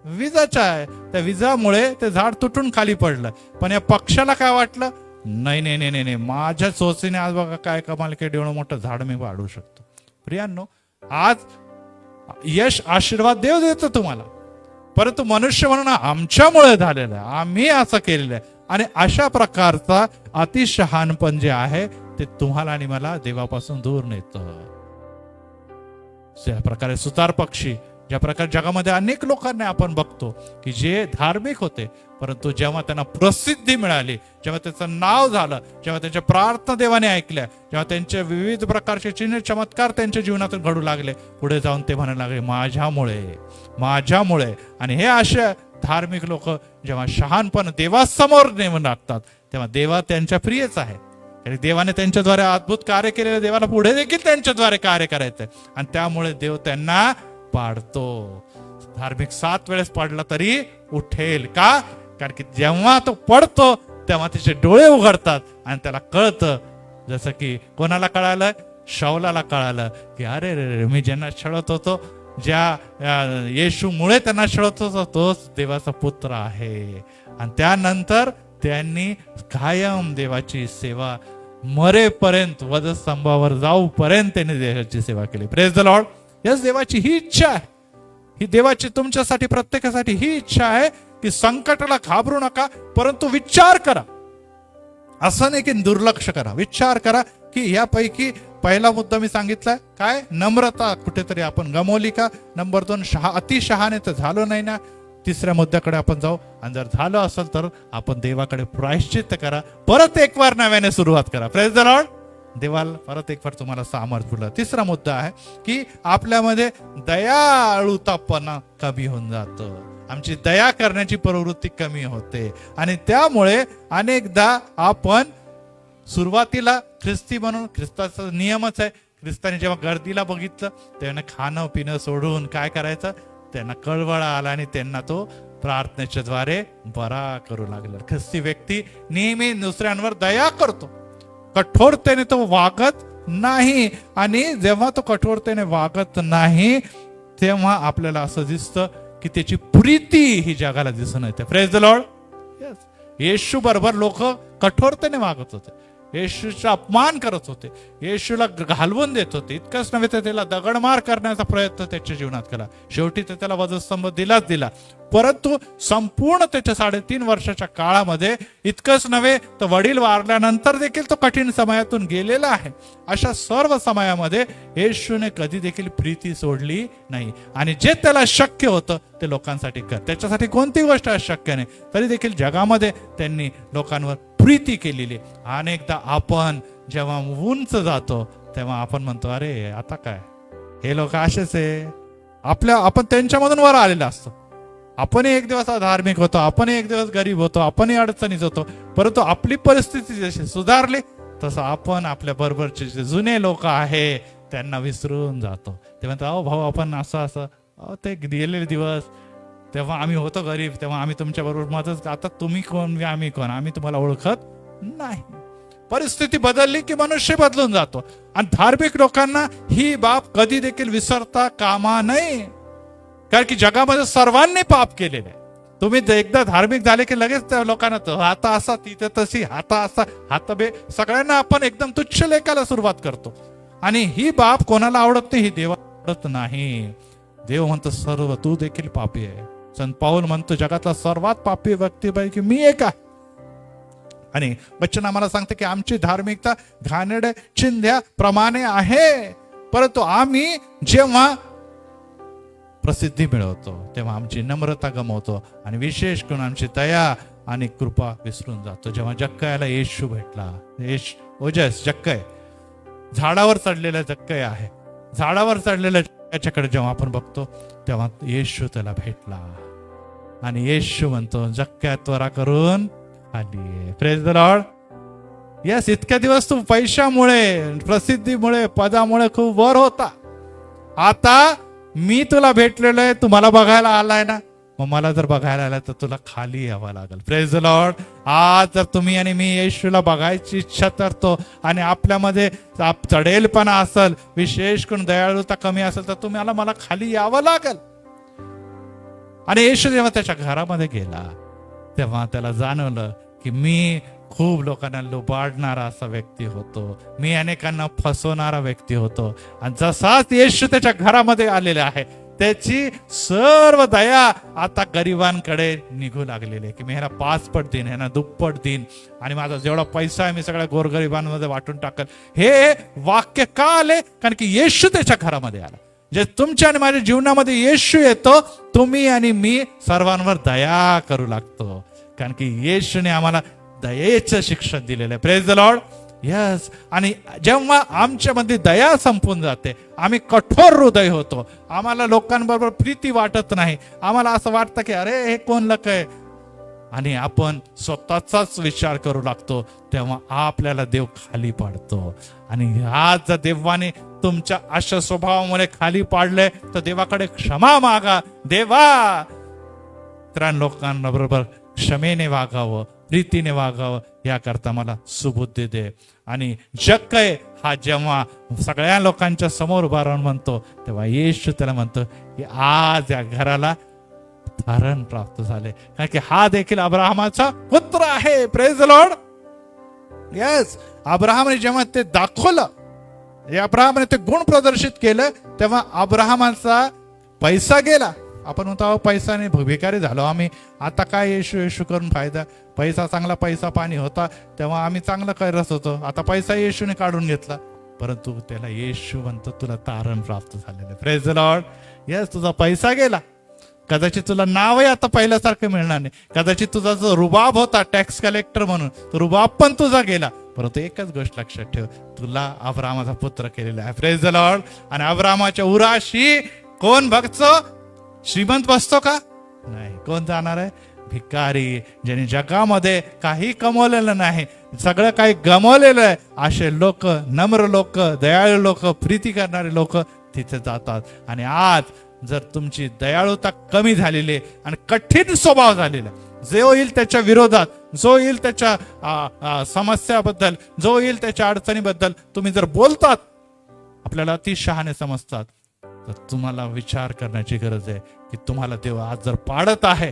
विजाच्या आहे. त्या विजामुळे ते झाड तुटून खाली पडलं. पण या पक्षाला काय वाटलं, नाही नाही नाही नाही, माझ्या चोचीने आज बघा काय कमाल केली, एवढं मोठं झाड मी वाढवू शकतो. प्रियांनो, आज यश आशीर्वाद देव देतो तुम्हाला, परंतु मनुष्य म्हणून आमच्यामुळे झालेलं आहे, आम्ही असं केलेलं आहे. आणि अशा प्रकारचा अतिशहाणपण जे आहे ते तुम्हाला आणि मला देवापासून दूर नेतं. ज्या प्रकारे सुतार पक्षी, ज्या प्रकारे जगामध्ये अनेक लोकांना आपण बघतो की जे धार्मिक होते, परंतु जेव्हा त्यांना प्रसिद्धी मिळाली, जेव्हा त्याचं नाव झालं, जेव्हा त्यांच्या प्रार्थना देवाने ऐकल्या, जेव्हा त्यांचे विविध प्रकारचे चिन्ह चमत्कार त्यांच्या जीवनातून घडू लागले, पुढे जाऊन ते म्हणायला लागले माझ्यामुळे. आणि हे असे धार्मिक लोक जेव्हा शहाणपण देवासमोर नेऊन लागतात, तेव्हा देवा त्यांच्या प्रियच आहे. कारण देवाने त्यांच्याद्वारे अद्भुत कार्य केलेले, देवाला पुढे देखील त्यांच्याद्वारे कार्य करायचंय, आणि त्यामुळे देव त्यांना पाडतो. धार्मिक 7 वेळेस पडला तरी उठेल. का? कारण की जेव्हा तो पडतो तेव्हा त्याचे डोळे उघडतात आणि त्याला कळतं, जसं की कोणाला कळालं? शाऊलाला कळालं की अरे रे, मी ज्यांना छळत होतो, ज्या येशूमुळे त्यांना छळत होतो, तोच देवाचा पुत्र आहे. आणि त्यानंतर त्यांनी कायम देवाची सेवा, मरेपर्यंत, वधस्तंभावर जाऊपर्यंत त्यांनी देवाची सेवा केली. Praise the Lord. यस, देवाची ही इच्छा आहे, ही देवाची तुमच्यासाठी, प्रत्येकासाठी ही इच्छा आहे की संकटाला घाबरू नका, परंतु विचार करा. असं नाही की दुर्लक्ष करा, विचार करा की यापैकी पहिला मुद्दा मी सांगितलाय काय? नम्रता कुठेतरी आपण गमावली का? नंबर 2, अतिशहाणे तर झालो नाही ना? तिसऱ्या मुद्द्याकडे आपण जाऊ, आणि जर झालं असेल तर आपण देवाकडे प्रायश्चित्त करा, परत एक वार नव्याने सुरुवात करा. Praise the Lord. देवाला परत एक वार तुम्हाला सामर्थ्य दिलं. तिसरा मुद्दा आहे की आपल्यामध्ये दयाळूतापणा कमी होऊन जातो, आमची दया करण्याची प्रवृत्ती कमी होते, आणि त्यामुळे अनेकदा आपण सुरुवातीला ख्रिस्ती म्हणून, ख्रिस्ताचा नियमच आहे, ख्रिस्ताने जेव्हा गर्दीला बघितलं तेव्हा खाणं पिणं सोडून काय करायचं, त्यांना कळवळा आला आणि त्यांना तो प्रार्थनेच्या द्वारे बरा करू लागला. ख्रिस्ती व्यक्ती नेहमी दुसऱ्यांवर दया करतो, कठोरतेने तो वागत नाही. आणि जेव्हा तो कठोरतेने वागत नाही तेव्हा आपल्याला असं दिसतं की त्याची प्रीती ही जगाला दिसून येते. Praise the Lord. यस, येशू बरोबर लोक कठोरतेने वागत होते, येशूचा अपमान करत होते, येशूला घालवून देत होते. इतकंच नव्हे तर त्याला दगडमार करण्याचा प्रयत्न त्याच्या जीवनात केला. शेवटी तर त्याला वधस्तंभ दिला, परंतु संपूर्ण त्याच्या 3.5 वर्षाच्या काळामध्ये इतकंच नव्हे तर वडील वारल्यानंतर देखील तो कठीण समयातून गेलेला आहे. अशा सर्व समयामध्ये येशूने कधी देखील प्रीती सोडली नाही, आणि जे त्याला शक्य होतं ते लोकांसाठी कर. त्याच्यासाठी कोणती गोष्ट अशक्य नाही, तरी देखील जगामध्ये त्यांनी लोकांवर प्रीती केलेली. अनेकदा आपण जेव्हा उंच जातो तेव्हा आपण म्हणतो अरे आता काय, हे लोक असेच आहे. आपण त्यांच्यामधून वर आलेला असतो. आपणही एक दिवस धार्मिक होतो, आपणही एक दिवस गरीब होतो, आपणही अडचणीत होतो, परंतु आपली परिस्थिती जशी सुधारली तसं आपण आपल्या बरोबरचे जे जुने लोक आहे त्यांना विसरून जातो. ते म्हणतात अहो भाऊ आपण असं ते गेलेले दिवस, तेव्हा आम्ही होतो गरीब, तेव्हा आम्ही तुमच्या बरोबर मदत, आता तुम्ही कोण आम्ही कोण, आम्ही तुम्हाला ओळखत नाही. परिस्थिती बदलली की मनुष्य बदलून जातो, आणि धार्मिक लोकांना ही बाब कधी देखील विसरता कामा नये. कारण की जगामध्ये सर्वांनी पाप केलेले. तुम्ही एकदा धार्मिक झाले की लगेच त्या लोकांना तो आता असा, तिथे तशी, आता असा, हात बे, सगळ्यांना आपण एकदम तुच्छ लेखाला सुरुवात करतो, आणि ही बाब कोणाला आवडत नाही, ही देवाला आवडत नाही. देव म्हणतो सर्व तू देखील पापी आहे. संत पाऊल म्हणतो जगातला सर्वात पापी व्यक्तीपैकी मी एक आहे. आणि वचन आम्हाला सांगते की आमची धार्मिकता घाणेरड्या चिंध्याप्रमाणे आहे, परंतु आम्ही जेव्हा प्रसिद्धी मिळवतो तेव्हा आमची नम्रता गमावतो, आणि विशेष करून आमची दया आणि कृपा विसरून जातो. जेव्हा जक्कयाला येशू भेटला, ओजस जक्कय झाडावर चढलेला जक्कय आहे, झाडावर चढलेल्या जक्कयाच्याकडे जेव्हा आपण बघतो तेव्हा येशू त्याला भेटला, आणि येशू म्हणतो जक्कया त्वरा करून आली. Praise the Lord. यस, इतक्या दिवस तू पैशामुळे, प्रसिद्धीमुळे, पदामुळे खूप वर होता, आता मी तुला भेटलेलो आहे, तू मला बघायला आलाय ना, मग मला जर बघायला आला तर तुला खाली यावं लागेल. Praise the Lord. आज जर तुम्ही आणि मी येशूला बघायची इच्छा करतो आणि आपल्यामध्ये चढेलपणा असेल, विशेष करून दयाळुता कमी असेल, तर तुम्हाला मला खाली यावं लागेल. आणि येशू जेव्हा त्याच्या घरामध्ये गेला तेव्हा त्याला जाणवलं की मी खूप लोकांना लुबाडणारा असा व्यक्ती होतो, मी अनेकांना फसवणारा व्यक्ती होतो. आणि जसाच येशू त्याच्या घरामध्ये आलेला आहे त्याची सर्व दया आता गरिबांकडे निघू लागलेली आहे की मी ह्याला 5 पट देईन, ह्याला दुप्पट देईन, आणि माझा जेवढा पैसा आहे मी सगळ्या गोरगरिबांमध्ये वाटून टाकल. हे वाक्य का आले? कारण की येशू त्याच्या घरामध्ये आला. जे तुमच्या आणि माझ्या जीवनामध्ये येशू येतो, तुम्ही आणि मी सर्वांवर दया करू लागतो, कारण की येशूने आम्हाला दयेचं शिक्षण दिलेलं आहे. Praise the Lord. यस. आणि जेव्हा आमच्यामध्ये दया संपून जाते, आम्ही कठोर हृदय होतो, आम्हाला लोकांबरोबर प्रीती वाटत नाही, आम्हाला असं वाटतं की अरे हे कोण लोक आहे, आणि आपण स्वतःचाच विचार करू लागतो, तेव्हा आपल्याला देव खाली पाडतो. आणि आज जर देवाने तुमच्या अशा स्वभावामुळे खाली पाडले तर देवाकडे क्षमा मागा. देवा, इतर लोकांबरोबर क्षमेने वागावं, प्रीतीने वागावं, याकरता मला सुबुद्धी दे. आणि जक्कय हा जेव्हा सगळ्या लोकांच्या समोर उभा राहून म्हणतो, तेव्हा येशू त्याला म्हणतो की आज या घराला तारण प्राप्त झाले, कारण की हा देखील अब्राहमाचा पुत्र आहे. Praise the Lord. येस. अब्राहमने जेव्हा ते दाखवलं, अब्राहमने ते गुण प्रदर्शित केलं, तेव्हा अब्राहमाचा पैसा गेला. आपण म्हणतो पैसा नाही, भिकारी झालो आम्ही, आता काय येशू येशू करून फायदा. पैसा चांगला पैसा पाणी होता तेव्हा आम्ही चांगलं करत होतो, आता पैसा येशूने काढून घेतला. परंतु त्याला येशू म्हणतो तुला तारण प्राप्त झालेलं. Praise the Lord. येस. तुझा पैसा गेला, कदाचित तुला नावही आता पहिल्यासारखं मिळणार नाही, कदाचित तुझा जो रुबाब होता टॅक्स कलेक्टर म्हणून, तो रुबाब पण तुझा गेला. परंतु एकच गोष्ट लक्षात ठेव, तुला अब्राहमाचा पुत्र केलेला आहे. Praise the Lord. आणि अब्राहमाच्या उराशी कोण बघतो? श्रीमंत बसतो का? नाही. कोण जाणार आहे? भिकारी, ज्याने जगामध्ये काही कमवलेलं नाही, सगळं काही गमवलेलं आहे, असे लोक, नम्र लोक, दयाळू लोक, प्रीती करणारे लोक तिथे जातात. आणि आज जर तुमची दयाळुता कमी झालेली आणि कठीण स्वभाव झालेला, जो येईल त्याच्या विरोधात, जो येईल त्याच्या समस्याबद्दल, जो येईल त्याच्या अडचणीबद्दल तुम्ही जर बोलतात, आपल्याला अति शहाणे समजतात, तर तुम्हाला विचार करण्याची गरज आहे की तुम्हाला देव आज जर पाडत आहे,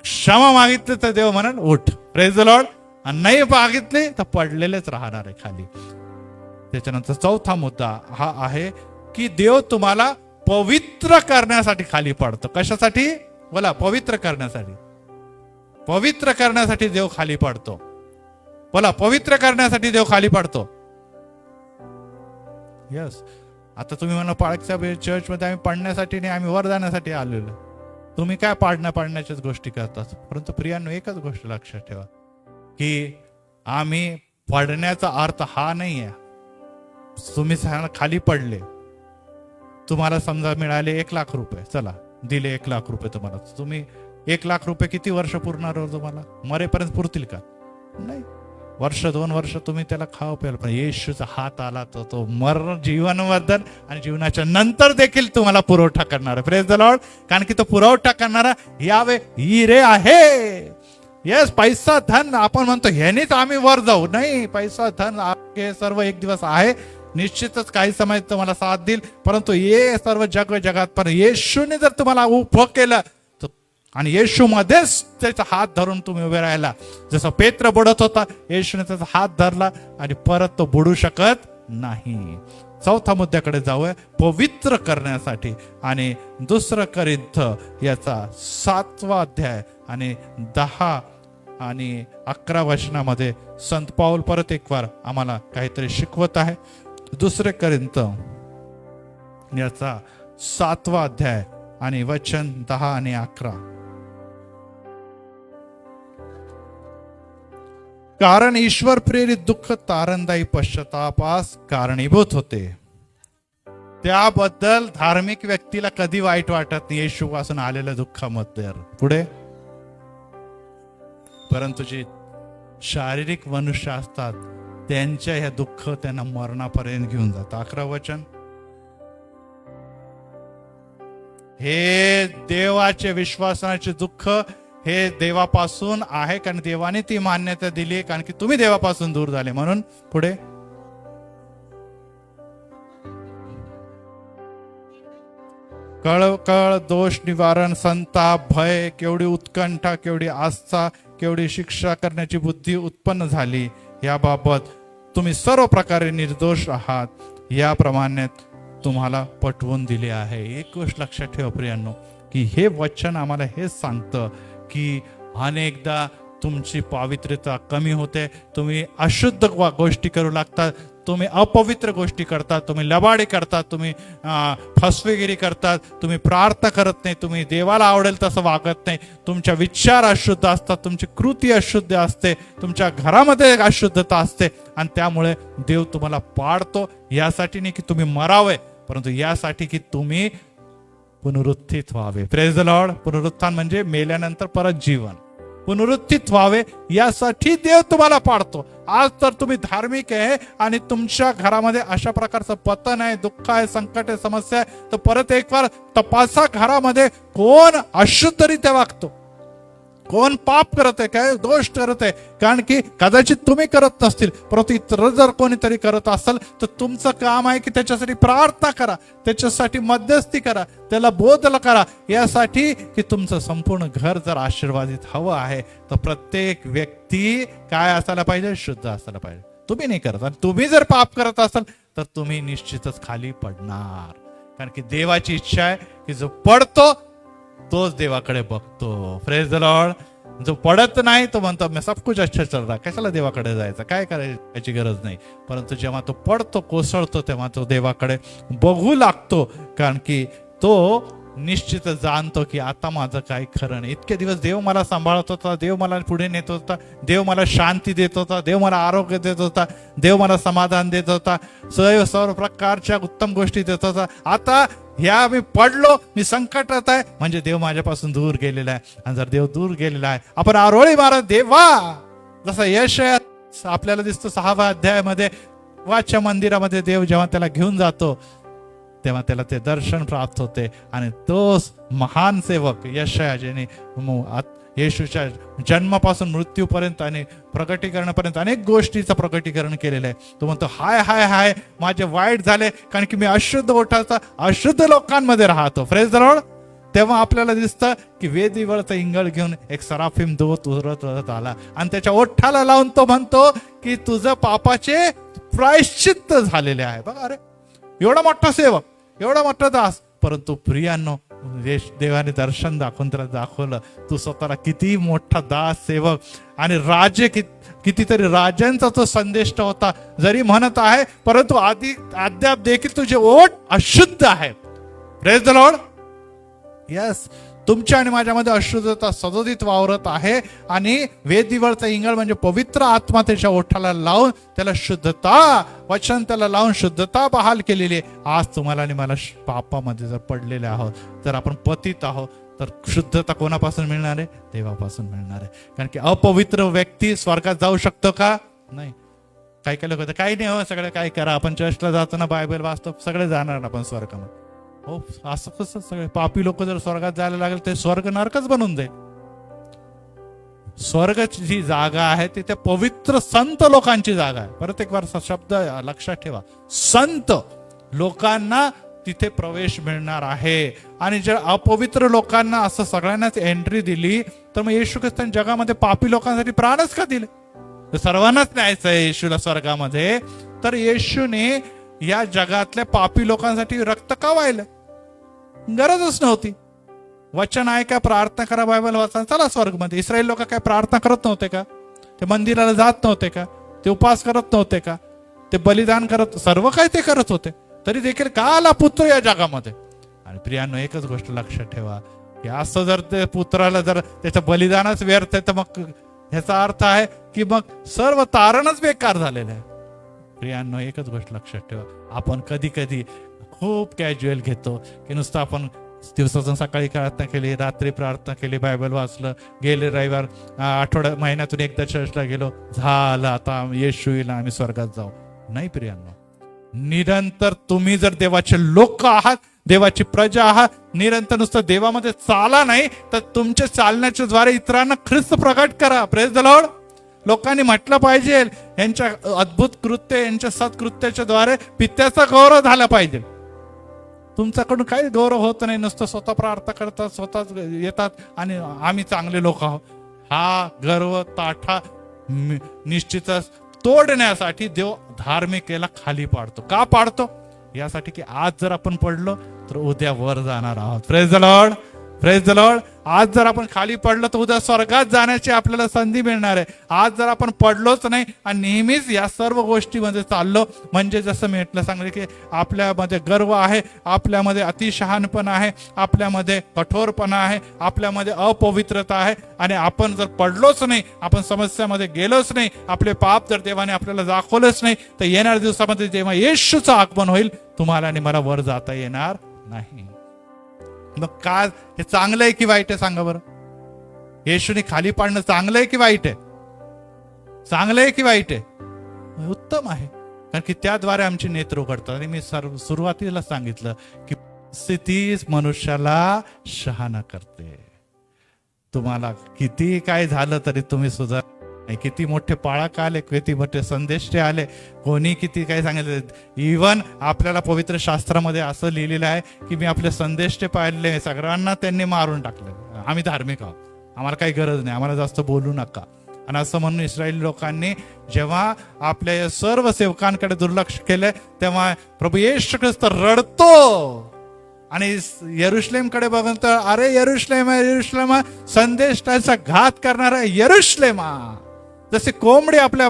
क्षमा मागितली तर देव म्हणाल उठ. Praise the Lord. आणि नाही मागितले तर पडलेलेच राहणार आहे खाली. त्याच्यानंतर चौथा मुद्दा हा आहे की देव तुम्हाला पवित्र करण्यासाठी खाली पडतो. कशासाठी? बोला. पवित्र करण्यासाठी. पवित्र करण्यासाठी देव खाली पडतो. बोला. पवित्र करण्यासाठी देव खाली पडतो. यस. आता तुम्ही म्हणा पाळकच्या चर्च मध्ये आम्ही पडण्यासाठी नाही, आम्ही वर जाण्यासाठी आलेलो. तुम्ही काय पाडण्याच्याच गोष्टी करतात. परंतु प्रियांनो, एकच गोष्ट लक्षात ठेवा की आम्ही पडण्याचा अर्थ हा नाही आहे. तुम्ही खाली पडले, तुम्हाला समजा मिळाले 1,00,000 रुपये, चला दिले 1,00,000 रुपये तुम्हाला, तुम्ही 1,00,000 रुपये किती वर्ष पुरणार तुम्हाला? मरेपर्यंत पुरतील का? नाही. वर्ष 2 वर्ष तुम्ही त्याला खाऊ प्यायला, पण येशूचा हात आला तर तो मरण जीवनाबद्दल आणि जीवनाच्या नंतर देखील तुम्हाला पुरवठा करणार आहे. Praise the Lord. कारण की तो पुरवठा करणारा यावे हिरे आहे. येस. पैसा धन आपण म्हणतो ह्यानेच आम्ही वर जाऊ, नाही. पैसा धन हे सर्व एक दिवस आहे, निश्चितच काही समय तुम्हाला साथ देईल, परंतु हे सर्व जगात पण येशूने जर तुम्हाला उभं केलं आणि येशू मध्येच त्याचा हात धरून तुम्ही उभे राहिला, जसं पेत्र बुडत होता, येशूने त्याचा हात धरला आणि परत तो बुडू शकत नाही. चौथा मुद्द्याकडे जाऊया, पवित्र करण्यासाठी. आणि 2 कोरिन्थ याचा 7वा अध्याय आणि 10 आणि 11 वचनामध्ये संत पाऊल परत एक वार आम्हाला काहीतरी शिकवत आहे. 2 कोरिन्थ याचा 7वा अध्याय आणि वचन 10 आणि 11. कारण ईश्वर प्रेरित दुःख तारणदायी पश्चातापास कारणीभूत होते. त्याबद्दल धार्मिक व्यक्तीला कधी वाईट वाटत नाही येशू पासून आलेल्या दुःखामध्ये. पुढे. परंतु जे शारीरिक मनुष्य असतात त्यांच्या ह्या दुःख त्यांना मरणापर्यंत घेऊन जातात. 11 वचन. हे देवाचे विश्वासाचे दुःख हे देवापासून आहे, कारण देवाने ती मान्यता दिली, कारण की तुम्ही देवापासून दूर झाले म्हणून. पुढे. कळकळ, दोष निवारण, संताप, भय, केवढी उत्कंठा, केवढी आस्था, केवढी शिक्षा करण्याची बुद्धी उत्पन्न झाली. याबाबत तुम्ही सर्व प्रकारे निर्दोष आहात. याप्रमाणे तुम्हाला पटवून दिले आहे. एक गोष्ट लक्षात ठेवा प्रियांनो, की हे वचन आम्हाला हेच सांगतं की अनेकदा तुमची पावित्र्यता कमी होते, तुम्ही अशुद्ध गोष्टी करू लागता, तुम्ही अपवित्र गोष्टी करतात, तुम्ही लबाडी करतात, तुम्ही फसवेगिरी करतात, तुम्ही प्रार्थना करत नाही, तुम्ही देवाला आवडेल तसं वागत नाही, तुमच्या विचार अशुद्ध असतात, तुमची कृती अशुद्ध असते, तुमच्या घरामध्ये अशुद्धता असते, आणि त्यामुळे देव तुम्हाला पाडतो. यासाठी नाही की तुम्ही मरावे, परंतु यासाठी की तुम्ही पुनरुत्थित व्हावे. Praise the Lord. पुनरुत्थान म्हणजे मेल्यानंतर परत जीवन, पुनरुत्थित व्हावे यासाठी देव तुम्हाला पाडतो. आज तर तुम्ही धार्मिक आहे आणि तुमच्या घरामध्ये अशा प्रकारचं पतन आहे, दुःख आहे, संकट आहे, समस्या आहे, तर परत एक बार तपासा घरामध्ये कोण अशुद्धरित्या वागतो, कोण पाप करत आहे, काय दोष करत आहे. कारण की कदाचित तुम्ही करत नसतील, परंतु इतर जर कोणीतरी करत असेल तर तुमचं काम आहे की त्याच्यासाठी प्रार्थना करा, त्याच्यासाठी मध्यस्थी करा, त्याला बोधला करा, यासाठी की तुमचं संपूर्ण घर जर आशीर्वादित हवं आहे तर प्रत्येक व्यक्ती काय असायला पाहिजे, शुद्ध असायला पाहिजे. तुम्ही नाही करत, आणि तुम्ही जर पाप करत असाल तर तुम्ही निश्चितच खाली पडणार. कारण की देवाची इच्छा आहे की जो पडतो तोच देवाकडे बघतो. Praise the Lord. जो पडत नाही तो म्हणतो मी सब कुछ अच्छा चल रहा, कशाला देवाकडे जायचं, काय करायची गरज नाही. परंतु जेव्हा तो पडतो, कोसळतो, तेव्हा तो देवाकडे बघू लागतो. कारण की तो निश्चित जाणतो की आता माझं काही खरं नाही. इतके दिवस देव मला सांभाळत होता, देव मला पुढे नेत होता, देव मला शांती देत होता, देव मला आरोग्य देत होता, देव मला समाधान देत होता, सर्व प्रकारच्या उत्तम गोष्टी देत होता. आता ह्या मी पडलो, मी संकटात आहे, म्हणजे देव माझ्यापासून दूर गेलेला आहे. आणि जर देव दूर गेलेला आहे, आपण आरोळी मारत देवा, जसं यशायात आपल्याला दिसतो 6व्या अध्यायामध्ये, वाच्या मंदिरामध्ये देव जेव्हा त्याला घेऊन जातो तेव्हा त्याला ते दर्शन प्राप्त होते. आणि तोच महान सेवक यशाया, ज्याने येशूच्या जन्मापासून मृत्यूपर्यंत आणि प्रकटीकरणापर्यंत अनेक गोष्टीचं प्रकटीकरण केलेलं आहे. तो म्हणतो हाय हाय हाय माझे वाईट झाले, कारण की मी अशुद्ध ओठाचा अशुद्ध लोकांमध्ये राहतो. Praise the Lord. तेव्हा आपल्याला दिसतं की वेदीवरचा इंगळ घेऊन एक सराफिम दूत उरत आला आणि त्याच्या ओठाला लावून तो म्हणतो की तुझं पापाचे प्रायश्चित्त झालेले आहे. बघा, अरे एवढा मोठा सेवक, एवढा मोठा दास, परंतु प्रियांनो देवाने दर्शन दाखवून त्याला दाखवलं तू स्वतःला किती मोठा दास, सेवक आणि राजे, कितीतरी राजांचा तो संदेष्ट होता जरी म्हणत आहे, परंतु अद्याप देखील तुझे ओठ अशुद्ध आहे. Praise the Lord. यस, तुमच्या आणि माझ्यामध्ये अशुद्धता सदोदित वावरत आहे आणि वेदीवरचा इंगळ म्हणजे पवित्र आत्मा त्याच्या ओठाला लावून त्याला शुद्धता, वचन त्याला लावून शुद्धता बहाल केलेली आहे. आज तुम्हाला आणि मला पापामध्ये जर पडलेले आहोत, जर आपण पतित आहोत, तर शुद्धता कोणापासून मिळणार आहे? देवापासून मिळणार आहे. कारण की अपवित्र व्यक्ती स्वर्गात जाऊ शकतो का? नाही. काही काही लोक होतं काही नाही हो, सगळं काय करा, आपण चर्चला जातो ना, बायबल वाचतो, सगळे जाणार ना आपण स्वर्गामध्ये. हो, असं कसं? सगळे पापी लोक जर स्वर्गात जायला लागेल ते स्वर्ग नरकच बनून जाईल. स्वर्गाची जी जागा आहे ती त्या पवित्र संत लोकांची जागा आहे. परत एक बार शब्द लक्षात ठेवा, संत लोकांना तिथे प्रवेश मिळणार आहे. आणि जर अपवित्र लोकांना असं सगळ्यांनाच एंट्री दिली तर मग येशू ख्रिस्तान जगामध्ये पापी लोकांसाठी प्राणच का दिले? सर्वांनाच न्यायचं आहे येशूला स्वर्गामध्ये, तर येशूने या जगातल्या पापी लोकांसाठी रक्त का वाहिलं? गरजच नव्हती. वचन आहे का, प्रार्थना करा, बायबल वाचा, चला स्वर्गमध्ये. इस्रायल लोक काय प्रार्थना करत नव्हते का? ते मंदिराला जात नव्हते का? ते उपवास करत नव्हते का? ते बलिदान करत, सर्व काही ते करत होते, तरी देखील का आला पुत्र या जगामध्ये? आणि प्रियांनो, एकच गोष्ट लक्षात ठेवा की असं जर ते पुत्राला जर त्याचं बलिदानच व्यर्थ आहे तर मग ह्याचा अर्थ आहे की मग सर्व तारणच बेकार झालेलं आहे. प्रियांनो, एकच गोष्ट लक्षात ठेवा, आपण कधी कधी खूप कॅज्युअल घेतो की नुसतं आपण दिवसातून सकाळी प्रार्थना केली, रात्री प्रार्थना केली, बायबल वाचलं, गेले रविवार आठवड्या महिन्यातून एकदा चर्चला गेलो, झालं, आता येशू येईल आम्ही स्वर्गात जाऊ. नाही प्रियांनो, निरंतर तुम्ही जर देवाचे लोक आहात, देवाची प्रजा आहात, निरंतर नुसतं देवामध्ये चाला नाही तर तुमच्या चालण्याच्या द्वारे इतरांना ख्रिस्त प्रकट करा. Praise the Lord. लोकांनी म्हटलं पाहिजे यांच्या अद्भुत कृत्य, यांच्या सत्कृत्याच्या द्वारे पित्याचा गौरव झाला पाहिजे. तुमच्याकडून काही गौरव होत नाही, नुसतं स्वतः प्रार्थना करतात, स्वतःच येतात आणि आम्ही चांगले लोक आहोत. हा गर्व ताठा निश्चितच तोडण्यासाठी देव धार्मिकेला खाली पाडतो. का पाडतो? यासाठी की आज जर आपण पडलो तर उद्या वर जाणार आहोत. Praise the lord, praise the Lord. आज जर आपण खाली पडलो तर उद्या स्वर्गात जाण्याची आपल्याला संधी मिळणार आहे. आज जर आपण पडलोच नाही आणि नेहमीच या सर्व गोष्टीमध्ये चाललो, म्हणजे जसं मी म्हटलं सांगितलं की आपल्यामध्ये गर्व आहे, आपल्यामध्ये अतिशहाणपणा आहे, आपल्यामध्ये कठोरपणा आहे, आपल्यामध्ये अपवित्रता आहे, आणि आपण जर पडलोच नाही, आपण समस्यामध्ये गेलोच नाही, आपले पाप जर देवाने आपल्याला दाखवलंच नाही, तर येणाऱ्या दिवसामध्ये जेव्हा येशूचं आगमन होईल, तुम्हाला आणि मला वर जाता येणार नाही. मग काय हे चांगलं आहे की वाईट आहे सांगा बरं? येशूने खाली पाडणं चांगलं आहे की वाईट आहे? चांगलं आहे की वाईट आहे? उत्तम आहे, कारण की त्याद्वारे आमची नेत्र उघडतात. आणि मी सुरुवातीला सांगितलं की स्थितीच मनुष्याला शहाणा करते. तुम्हाला किती काय झालं तरी तुम्ही सुद्धा नाही. किती मोठे पाळक आले, किती मोठे संदेष्टे आले, कोणी किती काय सांगितलं, इवन आपल्याला पवित्र शास्त्रामध्ये असं लिहिलेलं आहे की मी आपले संदेष्टे पाहिले, सगळ्यांना त्यांनी मारून टाकले. आम्ही धार्मिक आहोत, आम्हाला काही गरज नाही, आम्हाला जास्त बोलू नका. आणि असं म्हणून इस्रायली लोकांनी जेव्हा आपल्या या सर्व सेवकांकडे दुर्लक्ष केलं, तेव्हा प्रभू येशू ख्रिस्त रडतो आणि यरुशलेमकडे बघून तर, अरे यरुशलेमा यरुशलेमा, संदेष्टाचा घात करणारा यरुशलेमा, जसे कोंबडी आपल्या